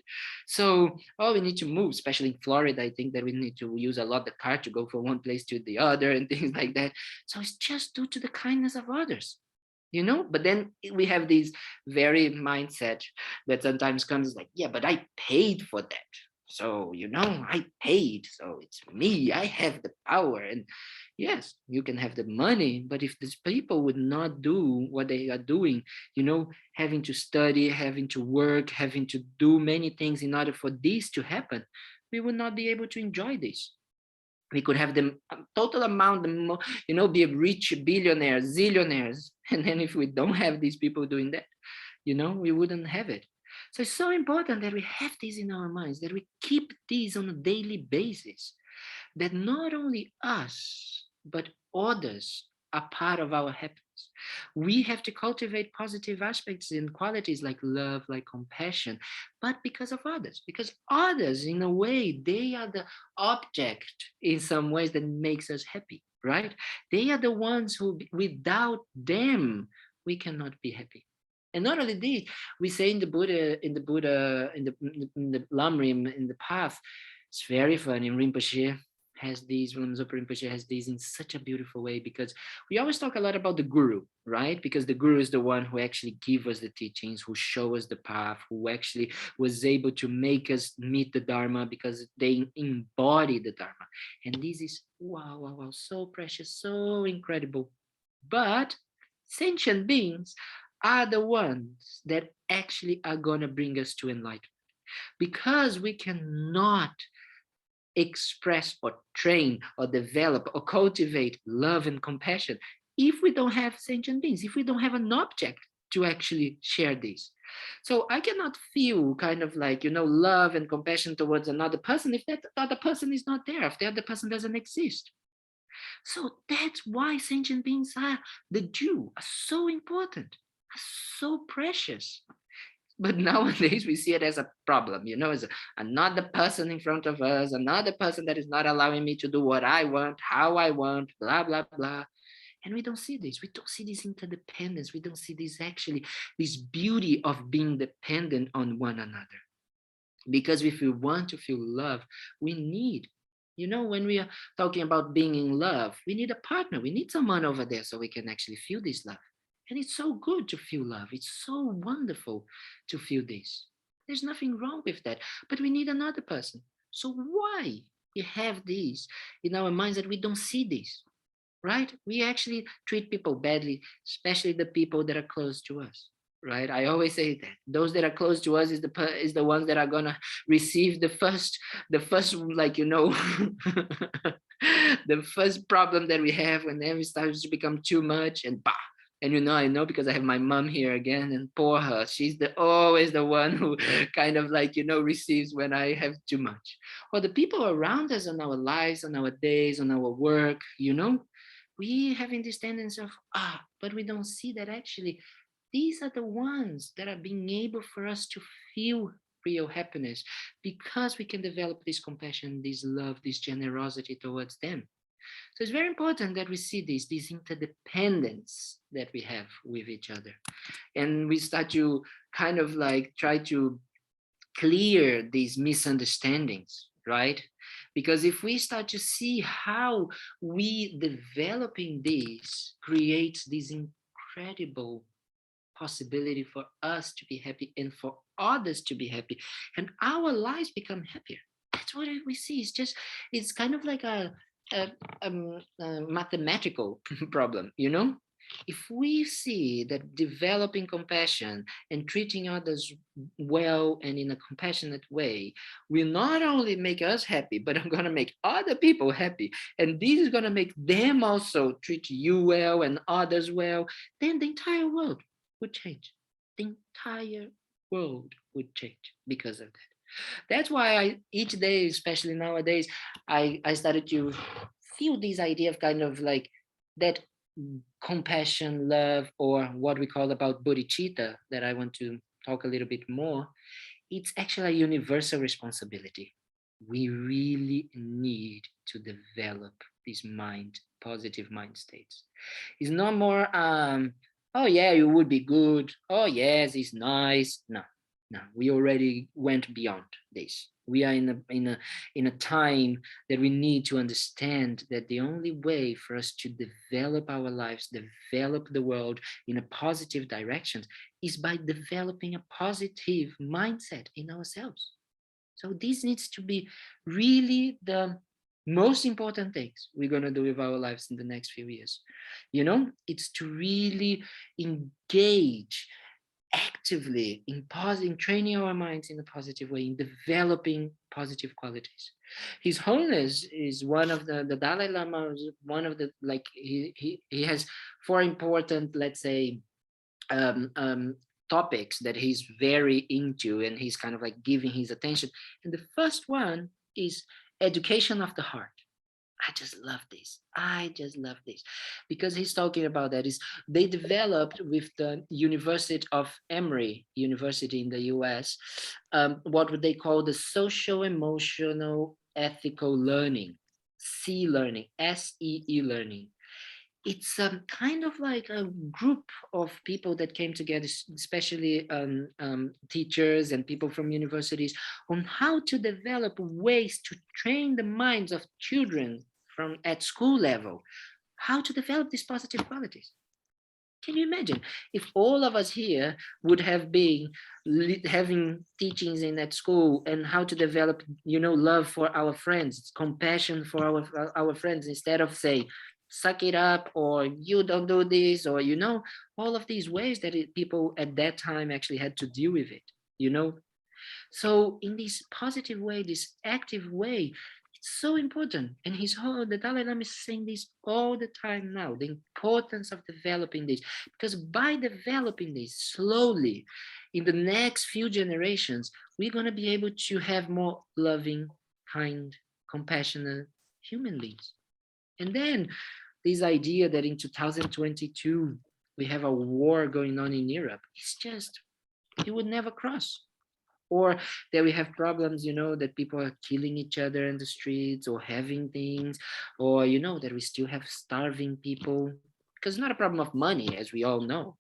So, we need to move, especially in Florida. I think that we need to use a lot the car to go from one place to the other and things like that. So it's just due to the kindness of others. But then we have this very mindset that sometimes comes like, yeah, but I paid for that. So, I paid. So it's me. I have the power. And yes, you can have the money. But if these people would not do what they are doing, having to study, having to work, having to do many things in order for this to happen, we would not be able to enjoy this. We could have the total amount, be a rich billionaires, zillionaires. And then if we don't have these people doing that, we wouldn't have it. So it's so important that we have this in our minds, that we keep these on a daily basis, that not only us, but others are part of our happiness. We have to cultivate positive aspects and qualities like love, like compassion, but because others, in a way, they are the object in some ways that makes us happy, right? They are the ones who, without them, we cannot be happy. And not only this, we say in the Lamrim, in the path, it's very funny. Rinpoche has these, Rinpoche Rinpoche has these in such a beautiful way, because we always talk a lot about the guru, right? Because the guru is the one who actually gives us the teachings, who show us the path, who actually was able to make us meet the Dharma, because they embody the Dharma. And this is wow, so precious, so incredible. But sentient beings are the ones that actually are going to bring us to enlightenment, because we cannot express or train or develop or cultivate love and compassion if we don't have sentient beings, if we don't have an object to actually share this. So I cannot feel kind of like, love and compassion towards another person if that other person is not there, if the other person doesn't exist. So that's why sentient beings are so important, are so precious. But nowadays we see it as a problem, as another person in front of us, another person that is not allowing me to do what I want, how I want, blah, blah, blah. And we don't see this. We don't see this interdependence. We don't see this actually, this beauty of being dependent on one another. Because if we want to feel love, we need, when we are talking about being in love, we need a partner. We need someone over there so we can actually feel this love. And it's so good to feel love. It's so wonderful to feel this. There's nothing wrong with that. But we need another person. So why we have this in our minds that we don't see this, right? We actually treat people badly, especially the people that are close to us. Right, I always say that those that are close to us is the ones that are gonna receive the first like the first problem that we have when everything starts to become too much, and bah. And I know because I have my mom here again, and poor her, she's always the one who kind of like receives when I have too much. Or the people around us on our lives, on our days, on our work, we having this tendency of but we don't see that actually these are the ones that are being able for us to feel real happiness, because we can develop this compassion, this love, this generosity towards them. So it's very important that we see this interdependence that we have with each other. And we start to kind of like try to clear these misunderstandings, right? Because if we start to see how we developing this creates this incredible possibility for us to be happy and for others to be happy, and our lives become happier. That's what we see. It's kind of like a, a mathematical problem. If we see that developing compassion and treating others well and in a compassionate way will not only make us happy, but I'm going to make other people happy, and this is going to make them also treat you well and others well, then the entire world would change. The entire world would change because of that. That's why each day, especially nowadays, I started to feel this idea of kind of like that compassion, love, or what we call about bodhicitta, that I want to talk a little bit more. It's actually a universal responsibility. We really need to develop this positive mind states. It's not more oh yeah, it would be good. Oh yes, it's nice. No, no, we already went beyond this. We are in a time that we need to understand that the only way for us to develop our lives, develop the world in a positive direction, is by developing a positive mindset in ourselves. So this needs to be really the most important things we're going to do with our lives in the next few years. It's to really engage actively in training our minds in a positive way, in developing positive qualities. His Holiness is one of the Dalai Lama is one of the, like, he has four important, let's say, topics that he's very into, and he's kind of like giving his attention. And the first one is education of the heart. I just love this. I just love this because he's talking about that is they developed with the University of Emory University in the US, what would they call the social emotional ethical learning, learning, SEE learning. It's kind of like a group of people that came together, especially teachers and people from universities, on how to develop ways to train the minds of children from at school level, how to develop these positive qualities. Can you imagine if all of us here would have been having teachings in that school and how to develop, love for our friends, compassion for our friends, instead of say, suck it up, or you don't do this, or all of these ways that people at that time actually had to deal with it. So in this positive way, this active way, it's so important. And the Dalai Lama is saying this all the time now, the importance of developing this, because by developing this slowly in the next few generations, we're going to be able to have more loving, kind, compassionate human beings. And then this idea that in 2022, we have a war going on in Europe, it's just you would never cross. Or that we have problems, that people are killing each other in the streets or having things, or, that we still have starving people. Because it's not a problem of money, as we all know.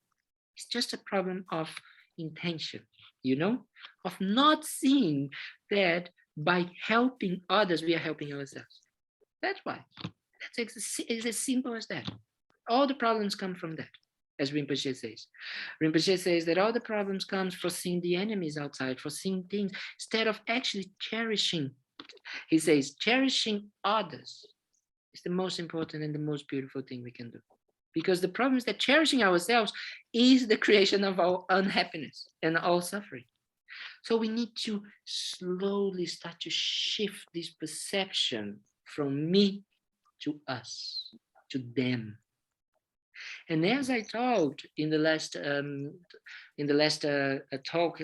It's just a problem of intention, of not seeing that by helping others, we are helping ourselves. That's why. It's as simple as that. All the problems come from that, as Rinpoche says. Rinpoche says that all the problems comes for seeing the enemies outside, for seeing things, instead of actually cherishing. He says, cherishing others is the most important and the most beautiful thing we can do. Because the problem is that cherishing ourselves is the creation of our unhappiness and all suffering. So we need to slowly start to shift this perception from me to us, to them. And as I talked in the last talk,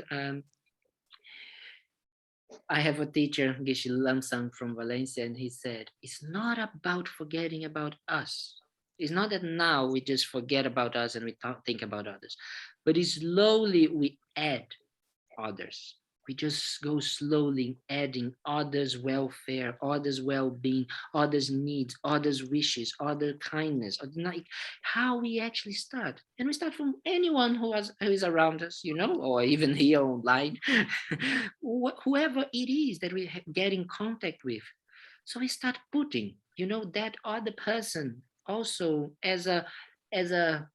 I have a teacher, Geshe Lamsang from Valencia, and he said, it's not about forgetting about us. It's not that now we just forget about us and we think about others, but it's slowly we add others. We just go slowly adding others' welfare, others' well-being, others' needs, others' wishes, other kindness, like how we actually start. And we start from anyone who is around us, or even here online, whoever it is that we get in contact with. So we start putting, that other person also as a as a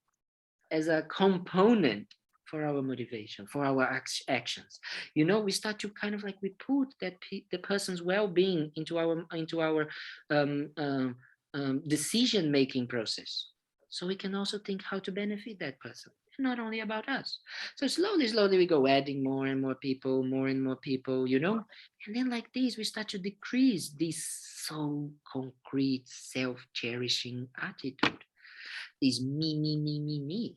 as a component for our motivation, for our actions. We start to kind of like we put the person's well-being into our decision making process, so we can also think how to benefit that person, and not only about us. So slowly we go adding more and more people, and then like this we start to decrease this so concrete self-cherishing attitude, this me.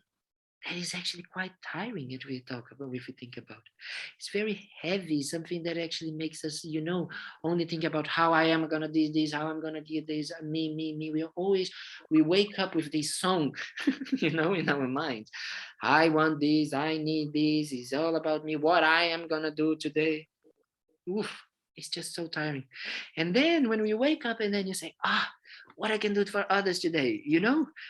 That is actually quite tiring if we think about it. It's very heavy, something that actually makes us, only think about how I am gonna do this, how I'm gonna do this, me. We wake up with this song, in our minds. I want this, I need this, it's all about me, what I am gonna do today. Oof, it's just so tiring. And then when we wake up and then you say, what I can do for others today,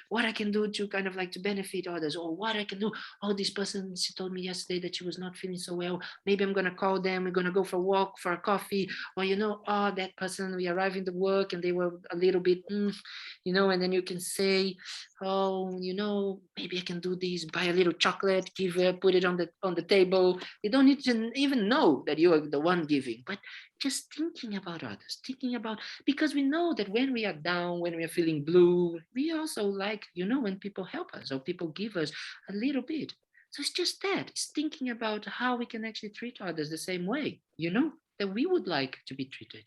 what I can do to kind of like to benefit others, or what I can do. Oh, this person, she told me yesterday that she was not feeling so well. Maybe I'm going to call them. We're going to go for a walk, for a coffee. Or, that person, we arrived in the work and they were a little bit, and then you can say, oh, maybe I can do this, buy a little chocolate, give her, put it on the table. You don't need to even know that you are the one giving, but just thinking about others, because we know that when we are down, when we are feeling blue, we also like, when people help us or people give us a little bit. So it's just that, it's thinking about how we can actually treat others the same way, that we would like to be treated.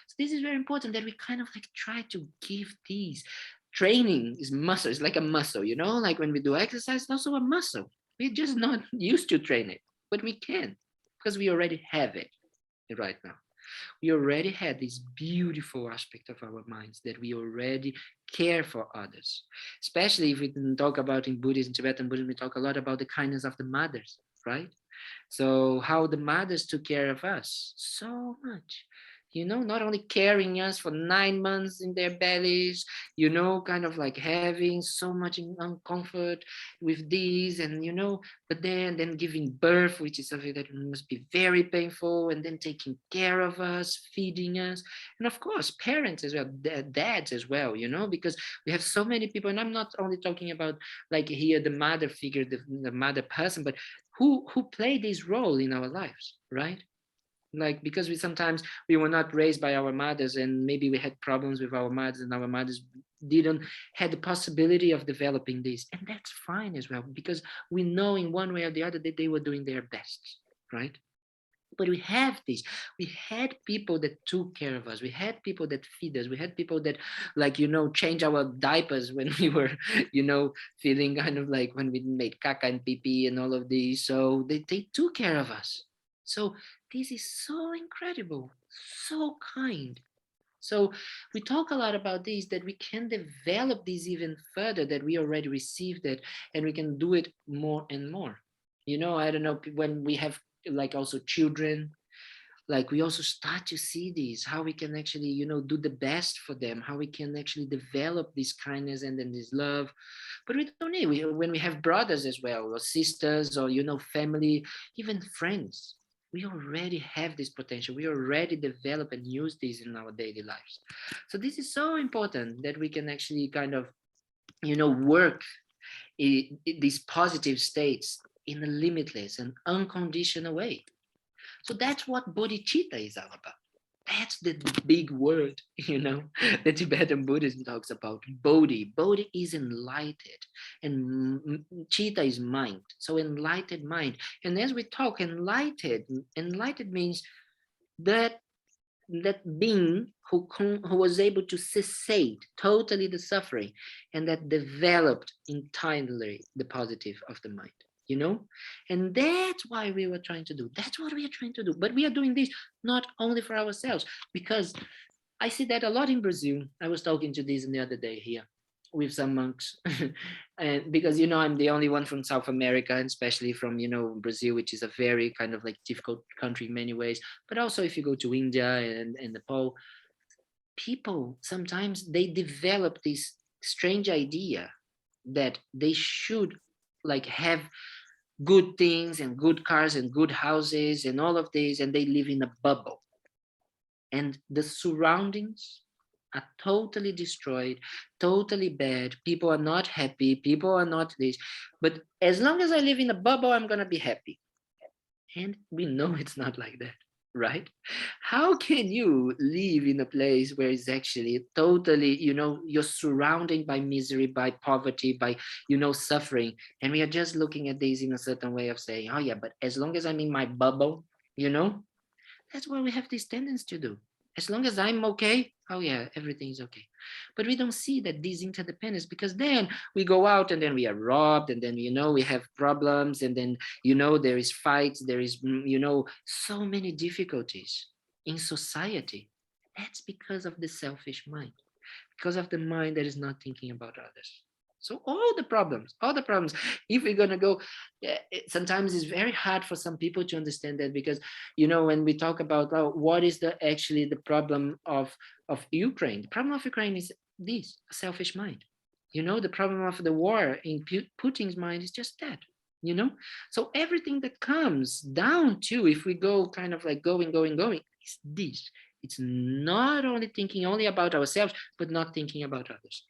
So this is very important, that we kind of like try to give these. Training is muscle, it's like a muscle, like when we do exercise, it's also a muscle. We're just not used to train it, but we can, because we already have it right now. We already had this beautiful aspect of our minds, that we already care for others. Especially if we talk about in Buddhism, Tibetan Buddhism, we talk a lot about the kindness of the mothers, right? So how the mothers took care of us so much. Not only carrying us for 9 months in their bellies, kind of like having so much uncomfort with these, and but then giving birth, which is something that must be very painful, and then taking care of us, feeding us, and of course parents as well, dads as well, because we have so many people, and I'm not only talking about like here the mother figure, the mother person, but who play this role in our lives, right? Like, because we were not raised by our mothers, and maybe we had problems with our mothers, and our mothers didn't had the possibility of developing this, and that's fine as well, because we know in one way or the other that they were doing their best, right? But we have this, we had people that took care of us, we had people that feed us, we had people that like change our diapers when we were feeling kind of like when we made caca and pee pee and all of these, so they took care of us. So this is so incredible, so kind. So we talk a lot about this, that we can develop this even further, that we already received it, and we can do it more and more. I don't know, when we have like also children, like we also start to see this, how we can actually, do the best for them, how we can actually develop this kindness and then this love. But we don't need, when we have brothers as well, or sisters, or, family, even friends, we already have this potential. We already develop and use this in our daily lives. So this is so important that we can actually kind of, work these positive states in a limitless and unconditional way. So that's what bodhicitta is all about. That's the big word, the Tibetan Buddhism talks about. Bodhi. Bodhi is enlightened, and chitta is mind. So enlightened mind. And as we talk, enlightened means that being who was able to cessate totally the suffering, and that developed entirely the positive of the mind. And that's why we were trying to do. That's what we are trying to do. But we are doing this not only for ourselves, because I see that a lot in Brazil. I was talking to this the other day here with some monks, and because I'm the only one from South America, and especially from Brazil, which is a very kind of like difficult country in many ways. But also, if you go to India and Nepal, people sometimes they develop this strange idea that they should like have good things and good cars and good houses and all of this, and they live in a bubble, and the surroundings are totally destroyed, totally bad. People are not happy, people are not this, but as long as I live in a bubble, I'm going to be happy. And we know it's not like that, right? How can you live in a place where it's actually totally, you're surrounded by misery, by poverty, by, suffering? And we are just looking at this in a certain way of saying, oh yeah, but as long as I'm in my bubble, that's what we have this tendency to do. As long as I'm okay, oh yeah, everything's okay. But we don't see that this interdependence, because then we go out and then we are robbed, and then, we have problems, and then, there is fights, there is, so many difficulties in society. That's because of the selfish mind, because of the mind that is not thinking about others. So all the problems, if we're going to go, sometimes it's very hard for some people to understand that, because, when we talk about what is actually the problem of Ukraine, the problem of Ukraine is this, a selfish mind. The problem of the war in Putin's mind is just that, so everything that comes down to, if we go kind of like going, is this. It's not only thinking only about ourselves, but not thinking about others,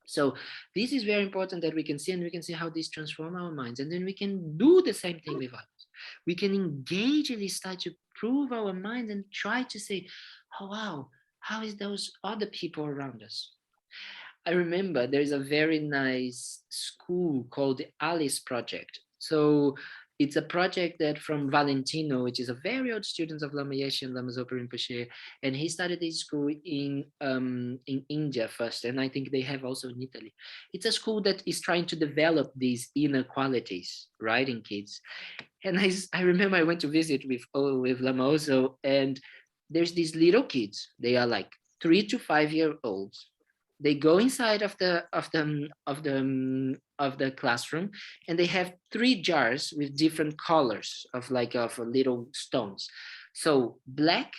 So this is very important that we can see, and we can see how this transform our minds. And then we can do the same thing with others. We can engagedly start to prove our minds and try to say, oh, wow, how is those other people around us? I remember there's a very nice school called the Alice Project. So it's a project that from Valentino, which is a very old student of Lama Yeshe and Lama Zopa Rinpoche, and he started this school in India first, and I think they have also in Italy. It's a school that is trying to develop these inner qualities, right, in kids. And I remember I went to visit with Lama also, and there's these little kids. They are like 3 to 5 year olds. They go inside of the classroom, and they have 3 jars with different colors of little stones. So black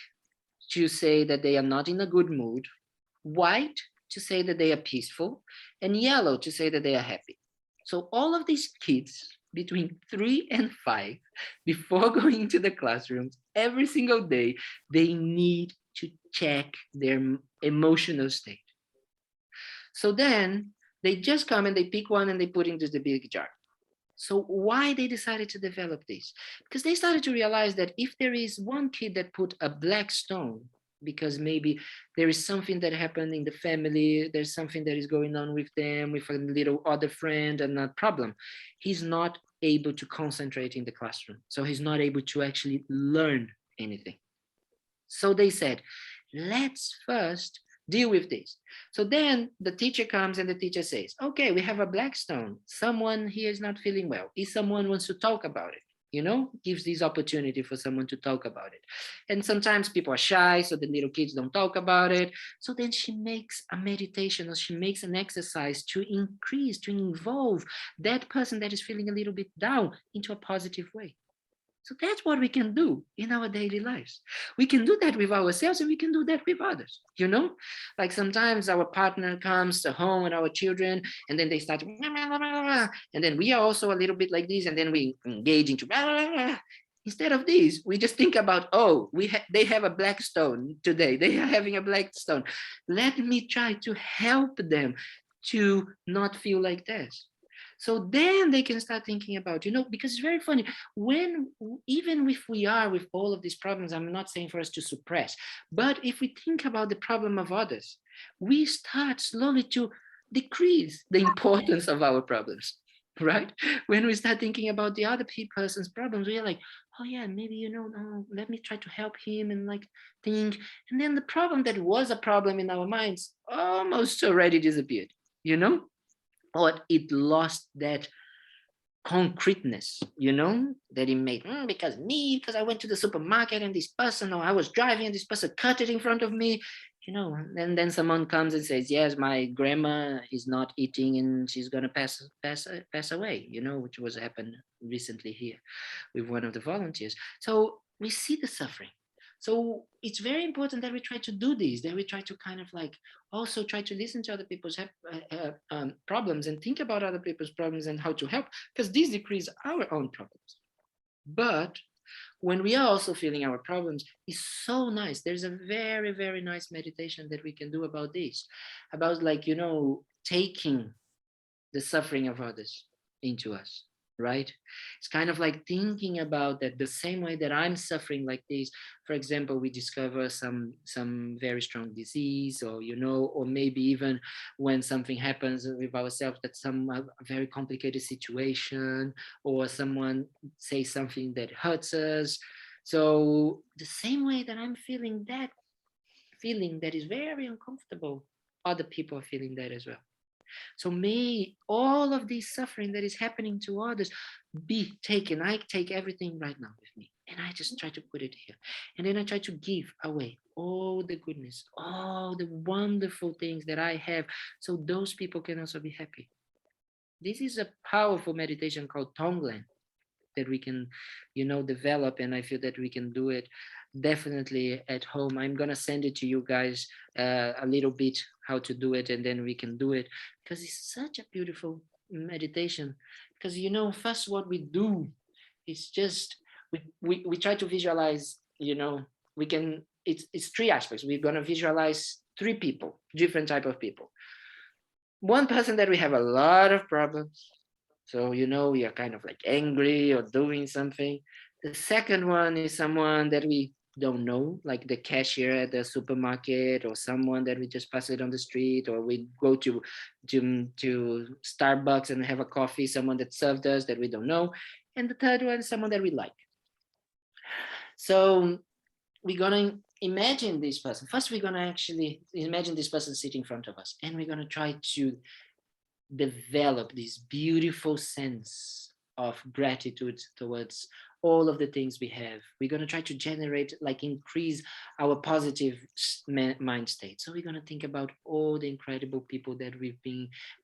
to say that they are not in a good mood, white to say that they are peaceful, and yellow to say that they are happy. So all of these kids between 3 and 5, before going into the classrooms every single day, they need to check their emotional state. So then they just come and they pick one and they put into the big jar. So why they decided to develop this? Because they started to realize that if there is one kid that put a black stone, because maybe there is something that happened in the family, there's something that is going on with them, with a little other friend, and a problem, he's not able to concentrate in the classroom. So he's not able to actually learn anything. So they said, let's first deal with this. So then the teacher comes and the teacher says, okay, we have a black stone. Someone here is not feeling well. If someone wants to talk about it. gives this opportunity for someone to talk about it. And sometimes people are shy, so the little kids don't talk about it. So then she makes a meditation, or she makes an exercise to increase, to involve that person that is feeling a little bit down into a positive way. So that's what we can do in our daily lives. We can do that with ourselves, and we can do that with others, Like sometimes our partner comes to home with our children, and then they start, and then we are also a little bit like this, and then we engage into, instead of this, we just think about, oh, they have a black stone today. They are having a black stone. Let me try to help them to not feel like this. So then they can start thinking about, because it's very funny when, even if we are with all of these problems, I'm not saying for us to suppress, but if we think about the problem of others, we start slowly to decrease the importance of our problems, right? When we start thinking about the other person's problems, we're like, oh yeah, maybe, no, let me try to help him and like think. And then the problem that was a problem in our minds almost already disappeared, or it lost that concreteness, that it made, because I went to the supermarket and this person, or I was driving and this person cut it in front of me, and then someone comes and says, yes, my grandma is not eating and she's going to pass away, which was happened recently here with one of the volunteers. So we see the suffering. So it's very important that we try to do this, that we try to kind of like also try to listen to other people's problems and think about other people's problems and how to help, because these decrease our own problems. But when we are also feeling our problems, it's so nice. There's a very, very nice meditation that we can do about this, about like, taking the suffering of others into us, right? It's kind of like thinking about that the same way that I'm suffering like this. For example, we discover some very strong disease, or or maybe even when something happens with ourselves, that some a very complicated situation, or someone says something that hurts us. So the same way that I'm feeling that feeling that is very uncomfortable, other people are feeling that as well. So may all of this suffering that is happening to others be taken. I take everything right now with me, and I just try to put it here. And then I try to give away all the goodness, all the wonderful things that I have, so those people can also be happy. This is a powerful meditation called Tonglen that we can, develop, and I feel that we can do it definitely at home. I'm gonna send it to you guys a little bit how to do it, and then we can do it, because it's such a beautiful meditation. Because first what we do is just we try to visualize. We can. It's three aspects. We're gonna visualize three people, different type of people. One person that we have a lot of problems, so, we are kind of like angry or doing something. The second one is someone that we don't know, like the cashier at the supermarket, or someone that we just pass it on the street, or we go to Starbucks and have a coffee, someone that served us that we don't know. And the third one is someone that we like. So we're going to imagine this person. First, we're going to actually imagine this person sitting in front of us, and we're going to try to develop this beautiful sense of gratitude towards all of the things we have. We're going to try to generate, like increase our positive mind state. So we're going to think about all the incredible people that we've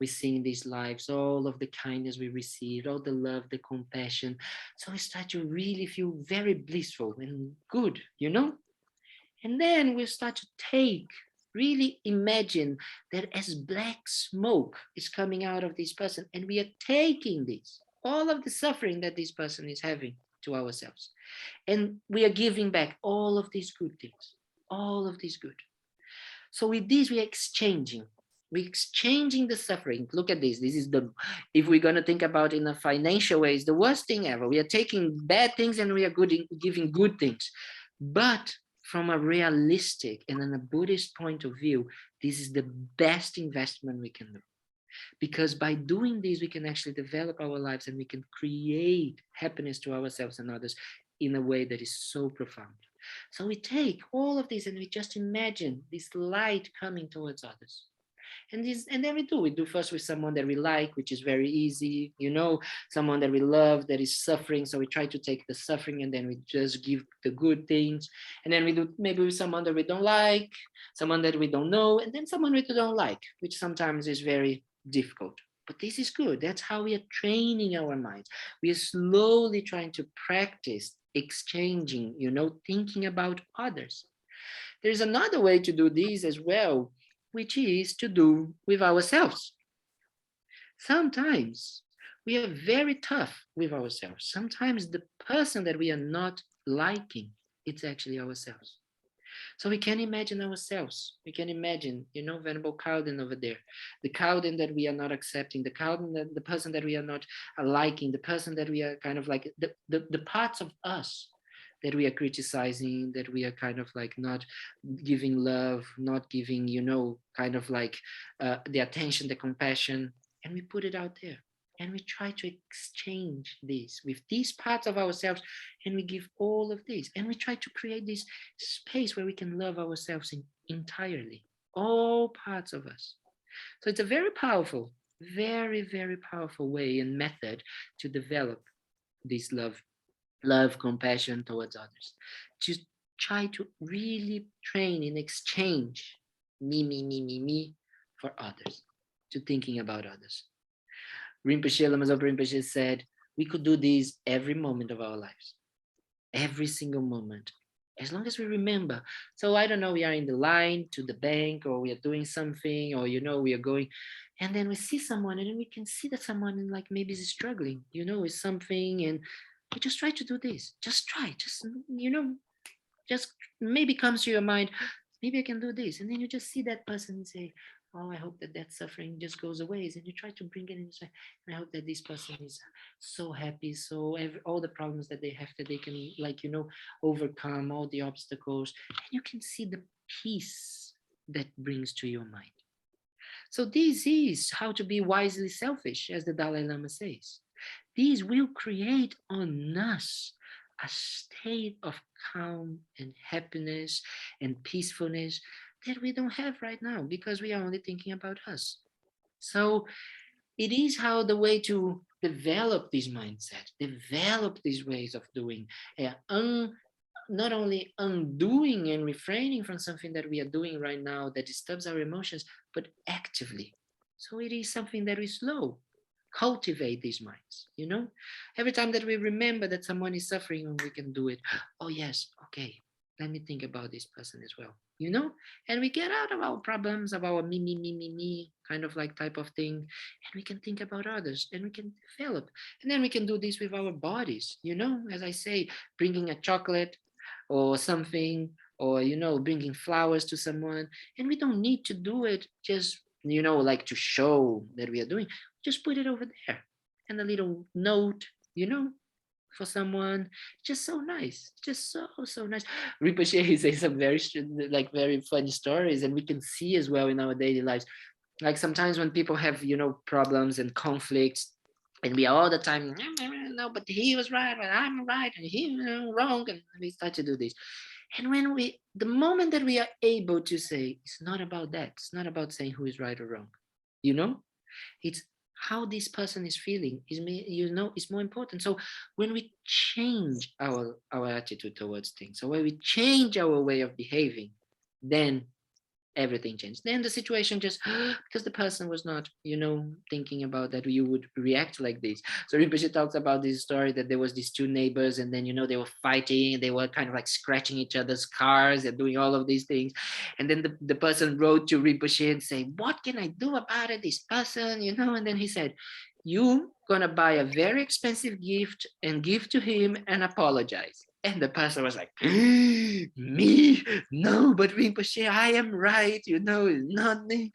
seen in these lives, all of the kindness we received, all the love, the compassion. So we start to really feel very blissful and good, And then we start to really imagine that as black smoke is coming out of this person, and we are taking all of the suffering that this person is having to ourselves, and we are giving back all of these good things, all of these good. So with this, we're exchanging the suffering. Look at this. This is if we're going to think about in a financial way, it's the worst thing ever. We are taking bad things and we are giving good things. But from a realistic and in a Buddhist point of view, this is the best investment we can do. Because by doing this, we can actually develop our lives, and we can create happiness to ourselves and others in a way that is so profound. So we take all of this and we just imagine this light coming towards others. And then we do first with someone that we like, which is very easy, someone that we love that is suffering. So we try to take the suffering and then we just give the good things. And then we do maybe with someone that we don't like, someone that we don't know, and then someone we don't like, which sometimes is very difficult. But this is good. That's how we are training our minds. We are slowly trying to practice exchanging, thinking about others. There's another way to do this as well, which is to do with ourselves. Sometimes we are very tough with ourselves. Sometimes the person that we are not liking, it's actually ourselves. So we can imagine ourselves. We can imagine, Venerable Kalden over there, the Kalden that we are not accepting, the Kalden, the person that we are not liking, the person that we are kind of like, the parts of us that we are criticizing, that we are kind of like not giving love, not giving, kind of like the attention, the compassion, and we put it out there. And we try to exchange this with these parts of ourselves, and we give all of this. And we try to create this space where we can love ourselves entirely, all parts of us. So it's a very powerful, very, very powerful way and method to develop this love, compassion towards others, to try to really train in exchange me for others, to thinking about others. Rinpoche, Lama Zopa Rinpoche said, we could do this every moment of our lives, every single moment, as long as we remember. So I don't know, we are in the line to the bank, or we are doing something, or, we are going, and then we see someone, and then we can see that someone like maybe is struggling, with something, and we just try to do this. Just try, just maybe comes to your mind, maybe I can do this. And then you just see that person and say, oh, I hope that suffering just goes away. And you try to bring it in. And I hope that this person is so happy. So all the problems that they have, that they can overcome all the obstacles. And you can see the peace that brings to your mind. So this is how to be wisely selfish, as the Dalai Lama says. These will create on us a state of calm and happiness and peacefulness that we don't have right now, because we are only thinking about us. So it is how the way to develop this mindset, develop these ways of doing, not only undoing and refraining from something that we are doing right now that disturbs our emotions, but actively. So it is something that is slow. Cultivate these minds, every time that we remember that someone is suffering, and we can do it. Oh yes, okay, let me think about this person as well, and we get out of our problems, of our me kind of like type of thing, and we can think about others, and we can develop. And then we can do this with our bodies, as I say, bringing a chocolate or something, or bringing flowers to someone. And we don't need to do it just like to show that we are doing. Just put it over there, and a little note, for someone. Just so nice, just so nice. Rinpoche says some very funny stories, and we can see as well in our daily lives. Like sometimes when people have problems and conflicts, and we are all the time, no, but he was right, but I'm right, and he wrong, and we start to do this. And the moment that we are able to say, it's not about that, it's not about saying who is right or wrong, it's how this person is feeling is more important. So when we change our attitude towards things, so when we change our way of behaving, then everything changed. Then the situation just, because the person was not, thinking about that you would react like this. So Rinpoche talks about this story that there was these two neighbors, and then, they were fighting, and they were kind of like scratching each other's cars and doing all of these things. And then the person wrote to Rinpoche and say, what can I do about it, this person, and then he said, you gonna buy a very expensive gift and give to him and apologize. And the person was like, me? No, but Rinpoche, I am right, it's not me.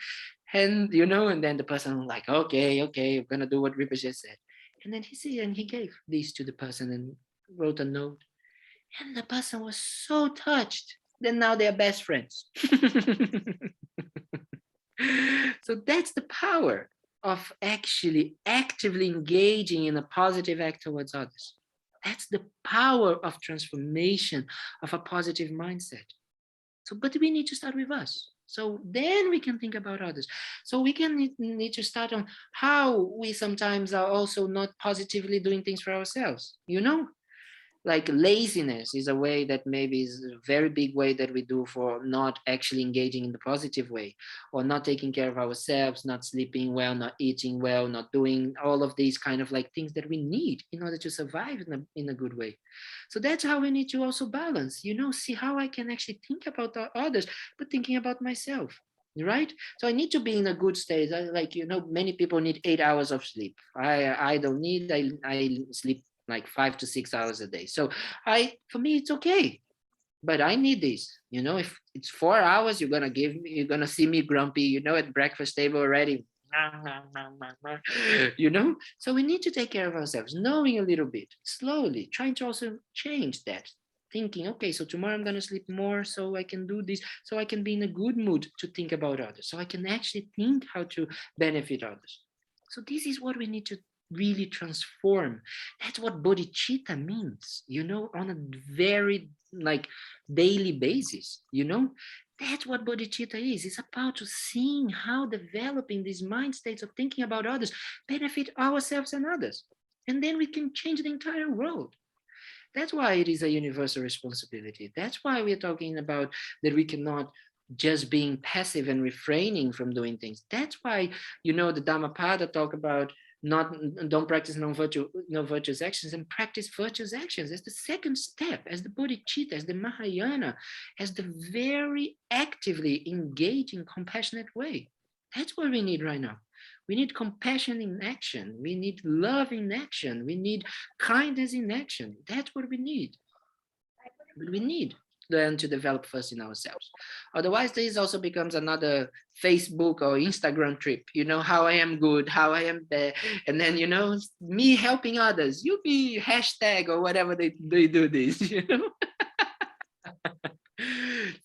And, and then the person was like, okay, I'm gonna do what Rinpoche said. And then he gave this to the person and wrote a note. And the person was so touched. Then now they are best friends. So that's the power of actually actively engaging in a positive act towards others. That's the power of transformation, of a positive mindset. So, but we need to start with us. So then we can think about others. So we can need to start on how we sometimes are also not positively doing things for ourselves, you know? Like laziness is a way that maybe is a very big way that we do for not actually engaging in the positive way, or not taking care of ourselves, not sleeping well, not eating well, not doing all of these kind of like things that we need in order to survive in a good way. So that's how we need to also balance, you know, see how I can actually think about the others, but thinking about myself. Right, so I need to be in a good state. Like, you know, many people need 8 hours of sleep. I don't need. I sleep like 5 to 6 hours a day. So for me it's okay, but I need this. You know, if it's 4 hours, you're gonna see me grumpy, you know, at breakfast table already. You know, so we need to take care of ourselves, knowing a little bit, slowly, trying to also change that. Thinking, okay, so tomorrow I'm gonna sleep more so I can do this, so I can be in a good mood to think about others, so I can actually think how to benefit others. So this is what we need to really transform. That's what bodhicitta means, you know, on a very like daily basis, you know. That's what bodhicitta is. It's about to seeing how developing these mind states of thinking about others benefit ourselves and others, and then we can change the entire world. That's why it is a universal responsibility. That's why we're talking about that we cannot just being passive and refraining from doing things. That's why, you know, the Dhammapada talk about not don't practice no virtuous actions and practice virtuous actions as the second step, as the bodhicitta, as the Mahayana, as the very actively engaging compassionate way. That's what we need right now. We need compassion in action. We need love in action. We need kindness in action. That's what we need. But we need learn to develop first in ourselves. Otherwise, this also becomes another Facebook or Instagram trip. You know, how I am good, how I am bad. And then, you know, me helping others. You be hashtag or whatever they do this, you know.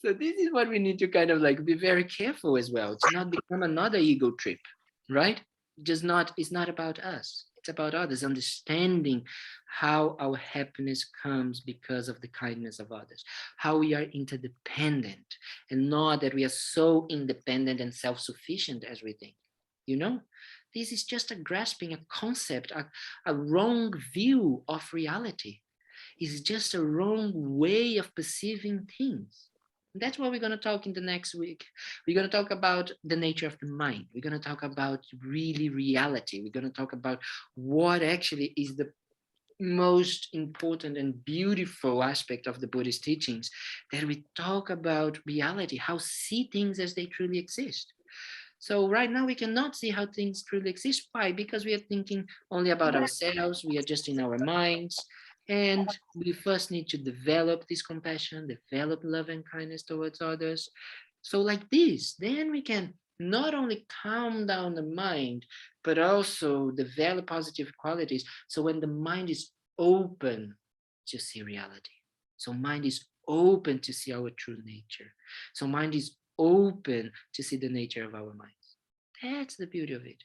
So this is what we need to kind of like be very careful as well, to not become another ego trip, right? Just not, it's not about us, it's about others, understanding how our happiness comes because of the kindness of others, how we are interdependent, and not that we are so independent and self-sufficient as we think, you know. This is just a grasping a concept, a wrong view of reality. Is just a wrong way of perceiving things. And that's what we're going to talk in the next week. We're going to talk about the nature of the mind. We're going to talk about really reality. We're going to talk about what actually is the most important and beautiful aspect of the Buddhist teachings, that we talk about reality, how see things as they truly exist. So right now we cannot see how things truly exist. Why? Because we are thinking only about ourselves. We are just in our minds. And we first need to develop this compassion, develop love and kindness towards others. So like this, then we can not only calm down the mind, but also develop positive qualities. So when the mind is open to see reality, so mind is open to see our true nature. So mind is open to see the nature of our minds. That's the beauty of it.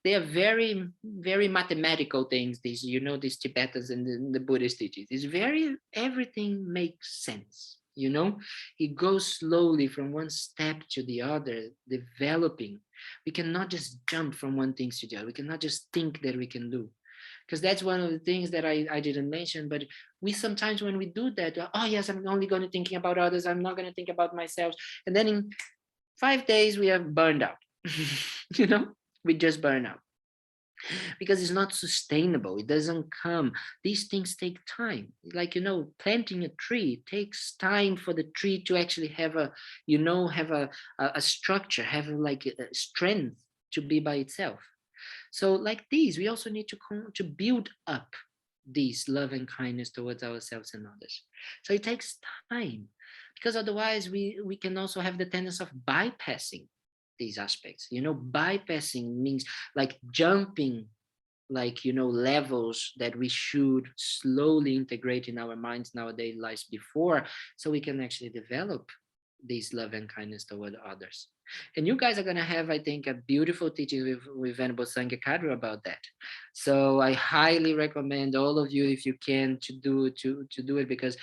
They are very, very mathematical things. These, you know, these Tibetans and the Buddhist teachings. It's very, everything makes sense. You know, it goes slowly from one step to the other, developing. We cannot just jump from one thing to the other. We cannot just think that we can do, because that's one of the things that I didn't mention. But we sometimes, when we do that, oh yes, I'm only going to thinking about others, I'm not going to think about myself, and then in 5 days we are burned out. You know, we just burn out because it's not sustainable. It doesn't come. These things take time. Like, you know, planting a tree takes time for the tree to actually have a, you know, have a structure, have like a strength to be by itself. So like these, we also need to build up this love and kindness towards ourselves and others. So it takes time, because otherwise we can also have the tendency of bypassing these aspects. You know, bypassing means like jumping, like, you know, levels that we should slowly integrate in our minds, in our daily lives before, so we can actually develop this love and kindness toward others. And you guys are going to have, I think, a beautiful teaching with Venerable Sangha Kadru about that. So I highly recommend all of you, if you can, to do it, because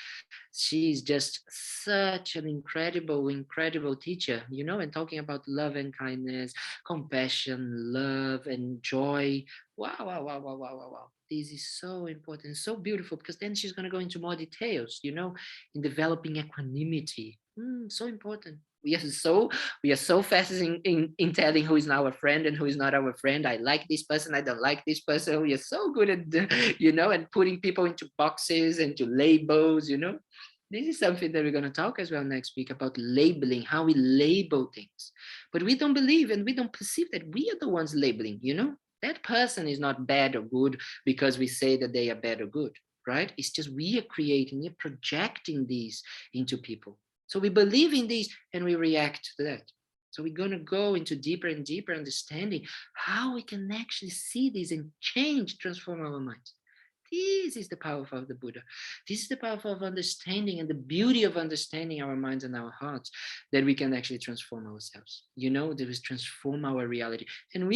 she's just such an incredible teacher, you know, and talking about love and kindness, compassion, love and joy. Wow. This is so important, so beautiful, because then she's going to go into more details, you know, in developing equanimity. So important. We are so fast in telling who is our friend and who is not our friend. I like this person, I don't like this person. We are so good at, you know, and putting people into boxes, into labels, you know. This is something that we're going to talk as well next week about labeling, how we label things. But we don't believe and we don't perceive that we are the ones labeling, you know. That person is not bad or good because we say that they are bad or good, right? It's just we are creating, we're projecting these into people. So we believe in these and we react to that. So we're going to go into deeper and deeper understanding how we can actually see these and change, transform our minds. This is the power of the Buddha. This is the power of understanding and the beauty of understanding our minds and our hearts, that we can actually transform ourselves. You know, that is transform our reality. And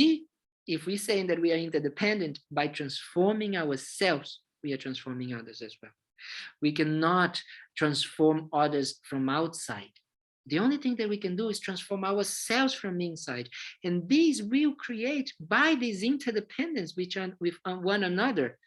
if we're saying that we are interdependent, by transforming ourselves, we are transforming others as well. We cannot transform others from outside. The only thing that we can do is transform ourselves from inside. And these will create, by this interdependence with one another,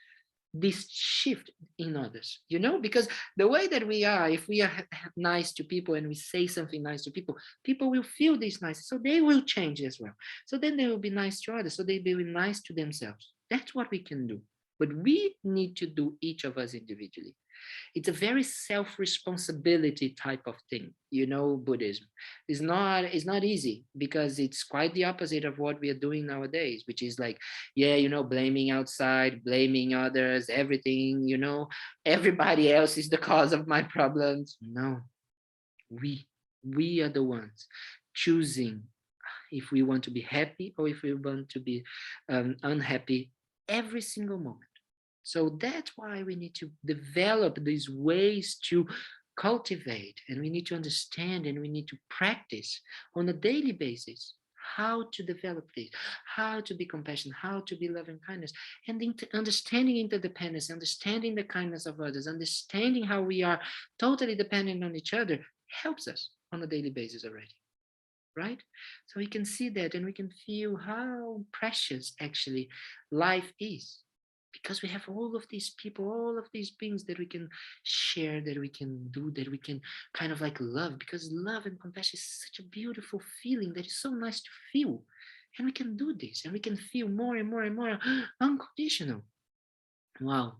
this shift in others, you know, because the way that we are, if we are nice to people and we say something nice to people, people will feel this nice, so they will change as well. So then they will be nice to others, so they will be nice to themselves. That's what we can do. But we need to do, each of us individually. It's a very self-responsibility type of thing, you know. Buddhism is not easy, because it's quite the opposite of what we are doing nowadays, which is like, yeah, you know, blaming outside, blaming others, everything, you know, everybody else is the cause of my problems. No, we are the ones choosing if we want to be happy or if we want to be unhappy every single moment. So that's why we need to develop these ways to cultivate, and we need to understand, and we need to practice on a daily basis how to develop this, how to be compassionate, how to be loving kindness, and understanding interdependence, understanding the kindness of others, understanding how we are totally dependent on each other, helps us on a daily basis already. Right? So we can see that, and we can feel how precious actually life is, because we have all of these people, all of these beings that we can share, that we can do, that we can kind of like love, because love and compassion is such a beautiful feeling that is so nice to feel. And we can do this, and we can feel more and more and more unconditional. Wow.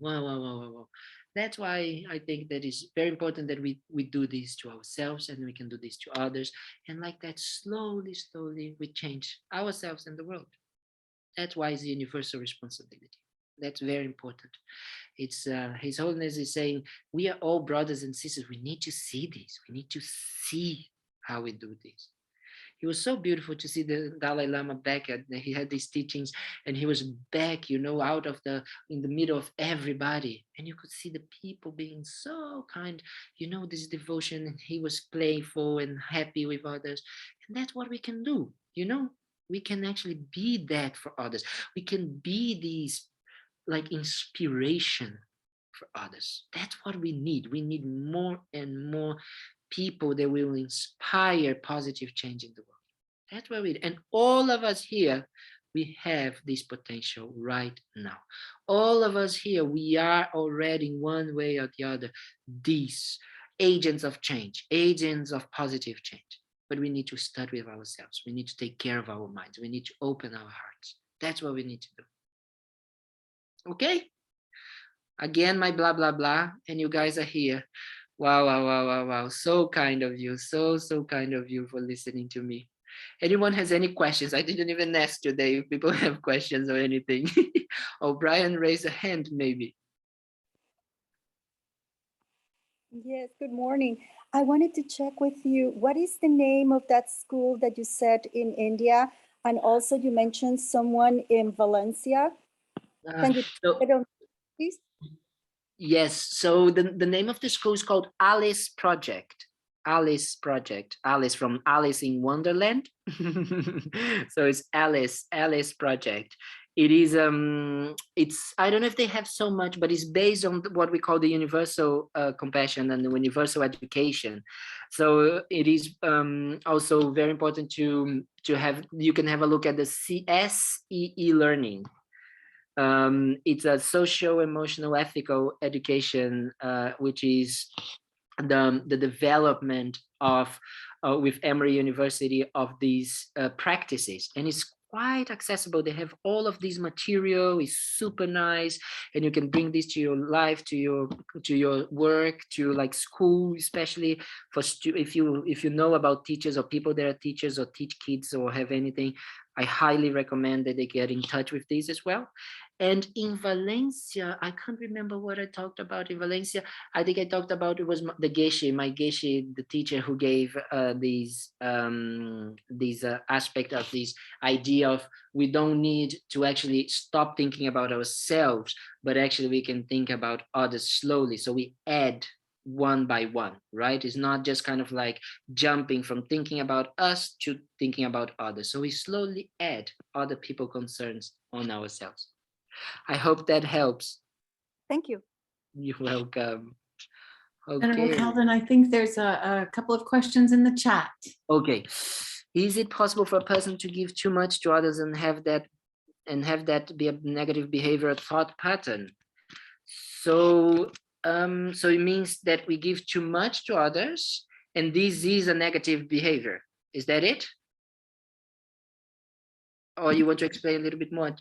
That's why I think that it's very important that we do this to ourselves, and we can do this to others. And like that, slowly, we change ourselves and the world. That's why it's a universal responsibility. That's very important. It's His Holiness is saying, we are all brothers and sisters. We need to see this. We need to see how we do this. It was so beautiful to see the Dalai Lama back. He had these teachings, and he was back, you know, in the middle of everybody. And you could see the people being so kind, you know, this devotion. And he was playful and happy with others. And that's what we can do, you know. We can actually be that for others. We can be these like inspiration for others. That's what we need. We need more and more people that will inspire positive change in the world. That's what we need. And all of us here, we have this potential right now. All of us here, we are already in one way or the other these agents of change, agents of positive change. But we need to start with ourselves. We need to take care of our minds. We need to open our hearts. That's what we need to do. Okay? Again, my blah, blah, blah. And you guys are here. Wow. So kind of you. So kind of you for listening to me. Anyone has any questions? I didn't even ask today if people have questions or anything. Oh, Brian raised a hand, maybe. Yes, good morning. I wanted to check with you, what is the name of that school that you said in India? And also you mentioned someone in Valencia. Can you So, it on, please? yes, so the name of the school is called Alice Project. Alice project. Alice from Alice in Wonderland. So it's Alice project. It is it's, I don't know if they have so much, but it's based on what we call the universal compassion and the universal education. So it is also very important to have, you can have a look at the CSEE learning. It's a social, emotional, ethical education, which is the development of with Emory University of these practices, and it's quite accessible. They have all of this material. It's super nice, and you can bring this to your life, to your work, to like school, especially for if you know about teachers or people that are teachers or teach kids or have anything. I highly recommend that they get in touch with this as well. And in Valencia, I can't remember what I talked about in Valencia. I think I talked about, it was the Geshe, my Geshe, the teacher who gave these aspect of this idea of we don't need to actually stop thinking about ourselves, but actually we can think about others slowly. So we add one by one, right? It's not just kind of like jumping from thinking about us to thinking about others. So we slowly add other people concerns on ourselves. I hope that helps. Thank you. You're welcome. General Okay. Kalden, I think there's a couple of questions in the chat. Okay. Is it possible for a person to give too much to others and have that be a negative behavior thought pattern? So so it means that we give too much to others, and this is a negative behavior. Is that it? Or you want to explain a little bit more?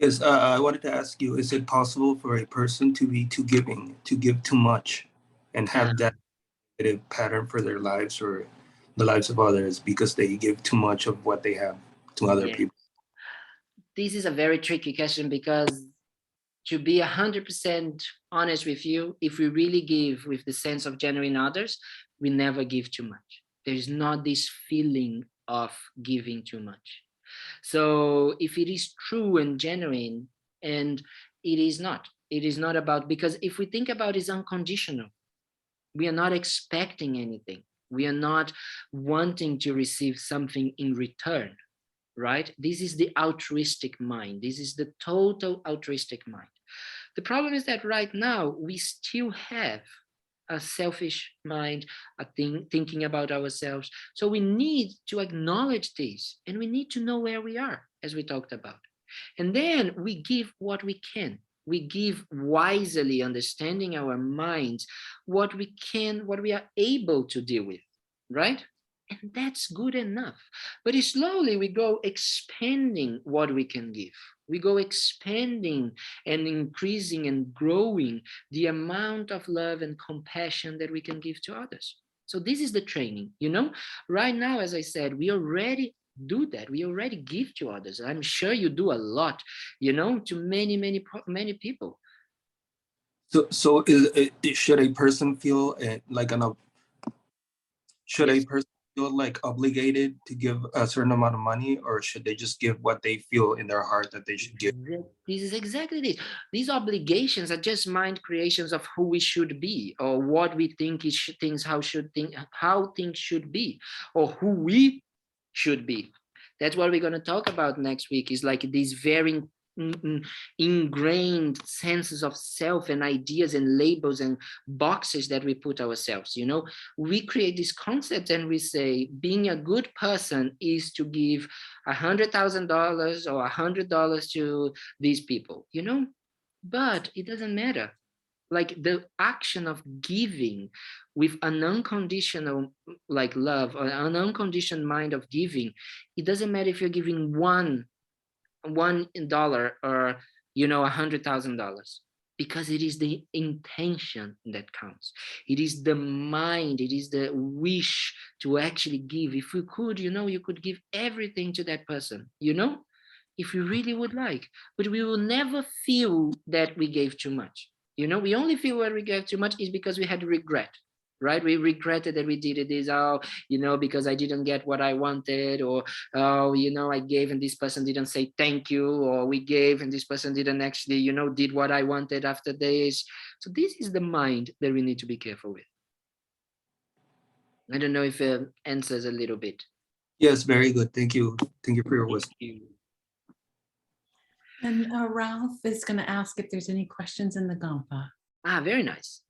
Yes, I wanted to ask you, is it possible for a person to be too giving, to give too much, and have that negative pattern for their lives or the lives of others because they give too much of what they have to other people? This is a very tricky question, because to be 100% honest with you, if we really give with the sense of genuine others, we never give too much. There's not this feeling of giving too much. So if it is true and genuine, and it is not about, because if we think about it, it's unconditional. We are not expecting anything. We are not wanting to receive something in return, right? This is the altruistic mind. This is the total altruistic mind. The problem is that right now we still have a selfish mind, thinking about ourselves. So we need to acknowledge this, and we need to know where we are, as we talked about. And then we give what we can. We give wisely, understanding our minds, what we can, what we are able to deal with, right? And that's good enough. But slowly we go expanding what we can give. We go expanding and increasing and growing the amount of love and compassion that we can give to others. So this is the training, right now, as I said, we already do that. We already give to others. I'm sure you do a lot, to many people. So should a person feel like should Yes. a person feel like obligated to give a certain amount of money, or should they just give what they feel in their heart that they should give? This is exactly this. These obligations are just mind creations of who we should be, or what we think is things, how things should be, or who we should be. That's what we're going to talk about next week, is like these very ingrained senses of self and ideas and labels and boxes that we put ourselves. We create this concept and we say being a good person is to give $100,000 or $100 to these people, but it doesn't matter. Like the action of giving with an unconditional like love, or an unconditioned mind of giving, it doesn't matter if you're giving $1 or $100,000, because it is the intention that counts. It is the mind, it is the wish to actually give. If we could, you could give everything to that person, if you really would like, but we will never feel that we gave too much. We only feel when we gave too much is because we had regret, right? We regretted that we did this, because I didn't get what I wanted, or I gave and this person didn't say thank you, or we gave and this person didn't actually, did what I wanted after this. So this is the mind that we need to be careful with. I don't know if it answers a little bit. Yes, very good. Thank you. Thank you for your wisdom. Thank you. And Ralph is going to ask if there's any questions in the Gampa. Ah, very nice.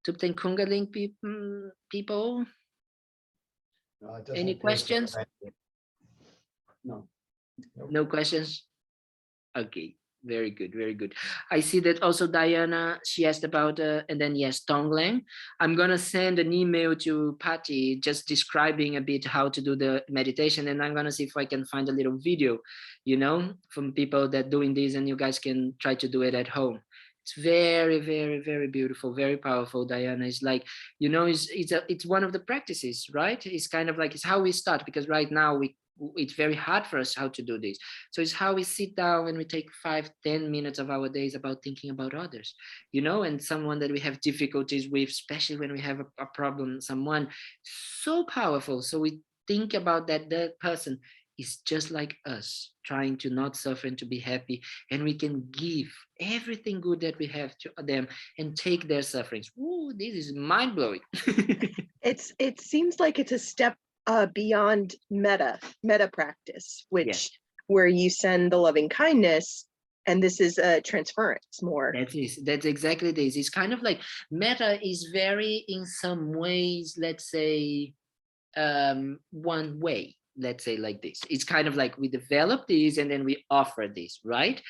Tupten Kungaling people, No, it doesn't any appear so. questions? Thank you. No. No questions? Okay, very good, very good. I see that also Diana, she asked about, and then yes, Tonglen. I'm gonna send an email to Patty just describing a bit how to do the meditation, and I'm gonna see if I can find a little video, you know, from people that doing this, and you guys can try to do it at home. It's very, very, very beautiful, very powerful. Diana is like, you know, it's one of the practices, right? It's kind of like it's how we start, because right now it's very hard for us how to do this. So it's how we sit down and we take 5-10 minutes of our days about thinking about others, you know, and someone that we have difficulties with, especially when we have a problem, someone so powerful. So we think about that person is just like us, trying to not suffer and to be happy, and we can give everything good that we have to them and take their sufferings. Ooh, this is mind-blowing. It seems like it's a step beyond meta practice, which Yes. where you send the loving kindness, and this is a transference more. That's exactly this. It's kind of like meta is very, in some ways, let's say, one way. Let's say like this. It's kind of like we develop this and then we offer this, right?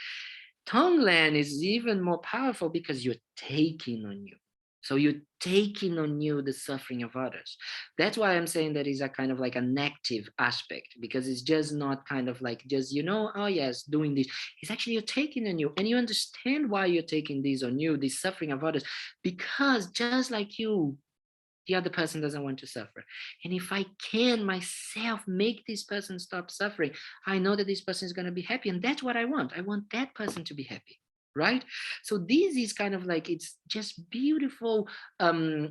Tonglen is even more powerful because you're taking on you. So you're taking on you the suffering of others. That's why I'm saying that is a kind of like an active aspect, because it's just not kind of like just, you know, oh yes, doing this. It's actually you're taking on you, and you understand why you're taking this on you, the suffering of others, because just like you, the other person doesn't want to suffer. And if I can myself make this person stop suffering, I know that this person is going to be happy. And that's what I want. I want that person to be happy. Right? So this is kind of like, it's just beautiful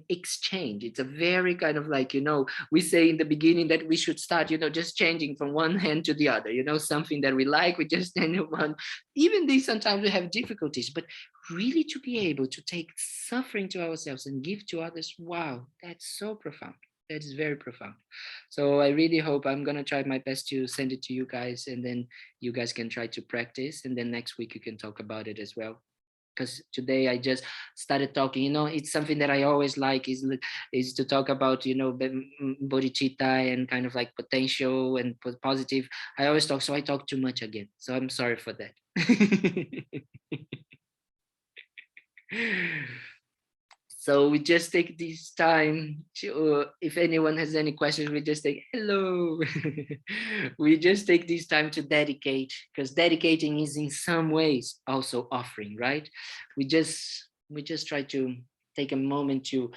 exchange. It's a very kind of like, you know, we say in the beginning that we should start, you know, just changing from one hand to the other, you know, something that we like, we just stand in one. Even these sometimes we have difficulties, but really to be able to take suffering to ourselves and give to others, wow, that's so profound. That is very profound. So I really hope, I'm going to try my best to send it to you guys, and then you guys can try to practice, and then next week you can talk about it as well. Because today I just started talking, you know, it's something that I always like is to talk about, you know, bodhicitta and kind of like potential and positive. I always talk, so I talk too much again. So I'm sorry for that. So we just take this time to, if anyone has any questions, we just take, hello. We just take this time to dedicate, because dedicating is in some ways also offering, right? We just try to take a moment to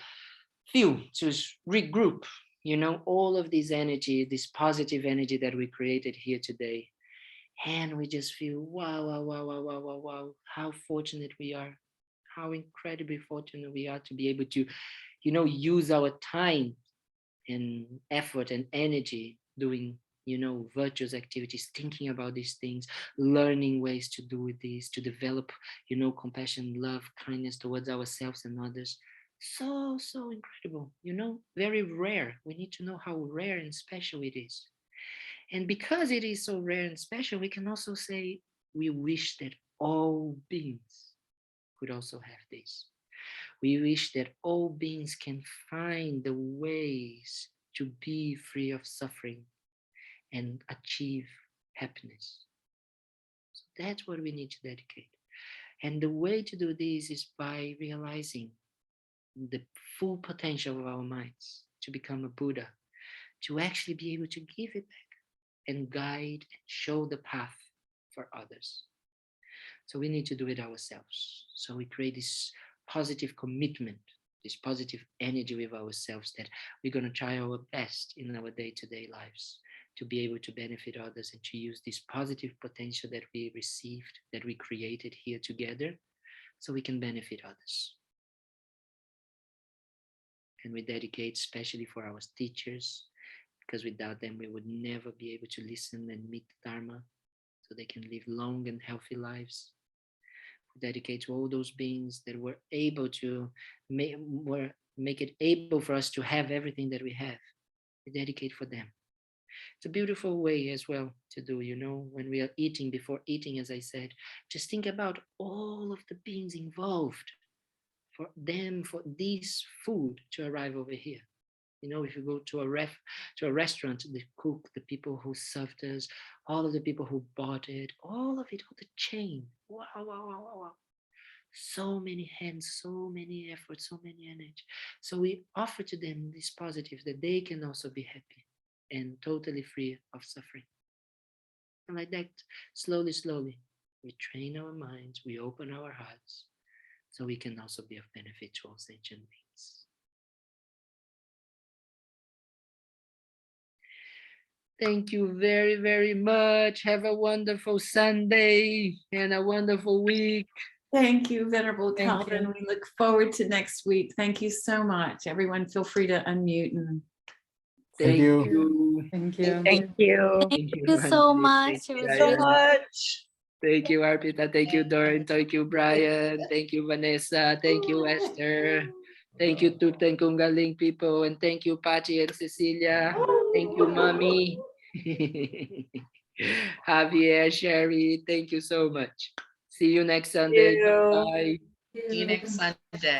feel, to regroup, you know, all of this energy, this positive energy that we created here today. And we just feel, wow, wow, wow, wow, wow, wow, wow, how fortunate we are. How incredibly fortunate we are to be able to, you know, use our time and effort and energy doing, you know, virtuous activities, thinking about these things, learning ways to do this, to develop, you know, compassion, love, kindness towards ourselves and others. So, so incredible, you know, very rare. We need to know how rare and special it is. And because it is so rare and special, we can also say we wish that all beings could also have this. We wish that all beings can find the ways to be free of suffering and achieve happiness. So that's what we need to dedicate. And the way to do this is by realizing the full potential of our minds to become a Buddha, to actually be able to give it back and guide and show the path for others. So we need to do it ourselves. So we create this positive commitment, this positive energy with ourselves, that we're going to try our best in our day-to-day lives to be able to benefit others and to use this positive potential that we received, that we created here together, so we can benefit others. And we dedicate especially for our teachers, because without them we would never be able to listen and meet the Dharma, so they can live long and healthy lives. Dedicate to all those beings that were able to make it able for us to have everything that we have. We dedicate for them. It's a beautiful way as well to do, when we are eating, before eating, as I said, just think about all of the beings involved for them, for this food to arrive over here. If you go to a restaurant, the cook, the people who served us, all of the people who bought it, all of it, all the chain. Wow, wow, wow, wow, wow. So many hands, so many efforts, so many energy. So we offer to them this positive that they can also be happy and totally free of suffering. And like that, slowly, slowly, we train our minds, we open our hearts, so we can also be of benefit to all sentient beings. Thank you very, very much. Have a wonderful Sunday and a wonderful week. Thank you, Venerable Thank Kalden. We look forward to next week. Thank you so much. Everyone, feel free to unmute and Thank you. you. thank you. Thank you. Thank Thank you so Andy. much. Thank It you, was So Ryan. much. Thank you, Arpita. Thank you, Dorn. Thank you, Brian. Thank you, Vanessa. Thank you, Esther. Thank you, Tupten Kungaling people. And thank you, Pachi and Cecilia. Thank you, Mommy. Javier, Sherry. Thank you so much. See you next Sunday. you. Bye. See you next Sunday.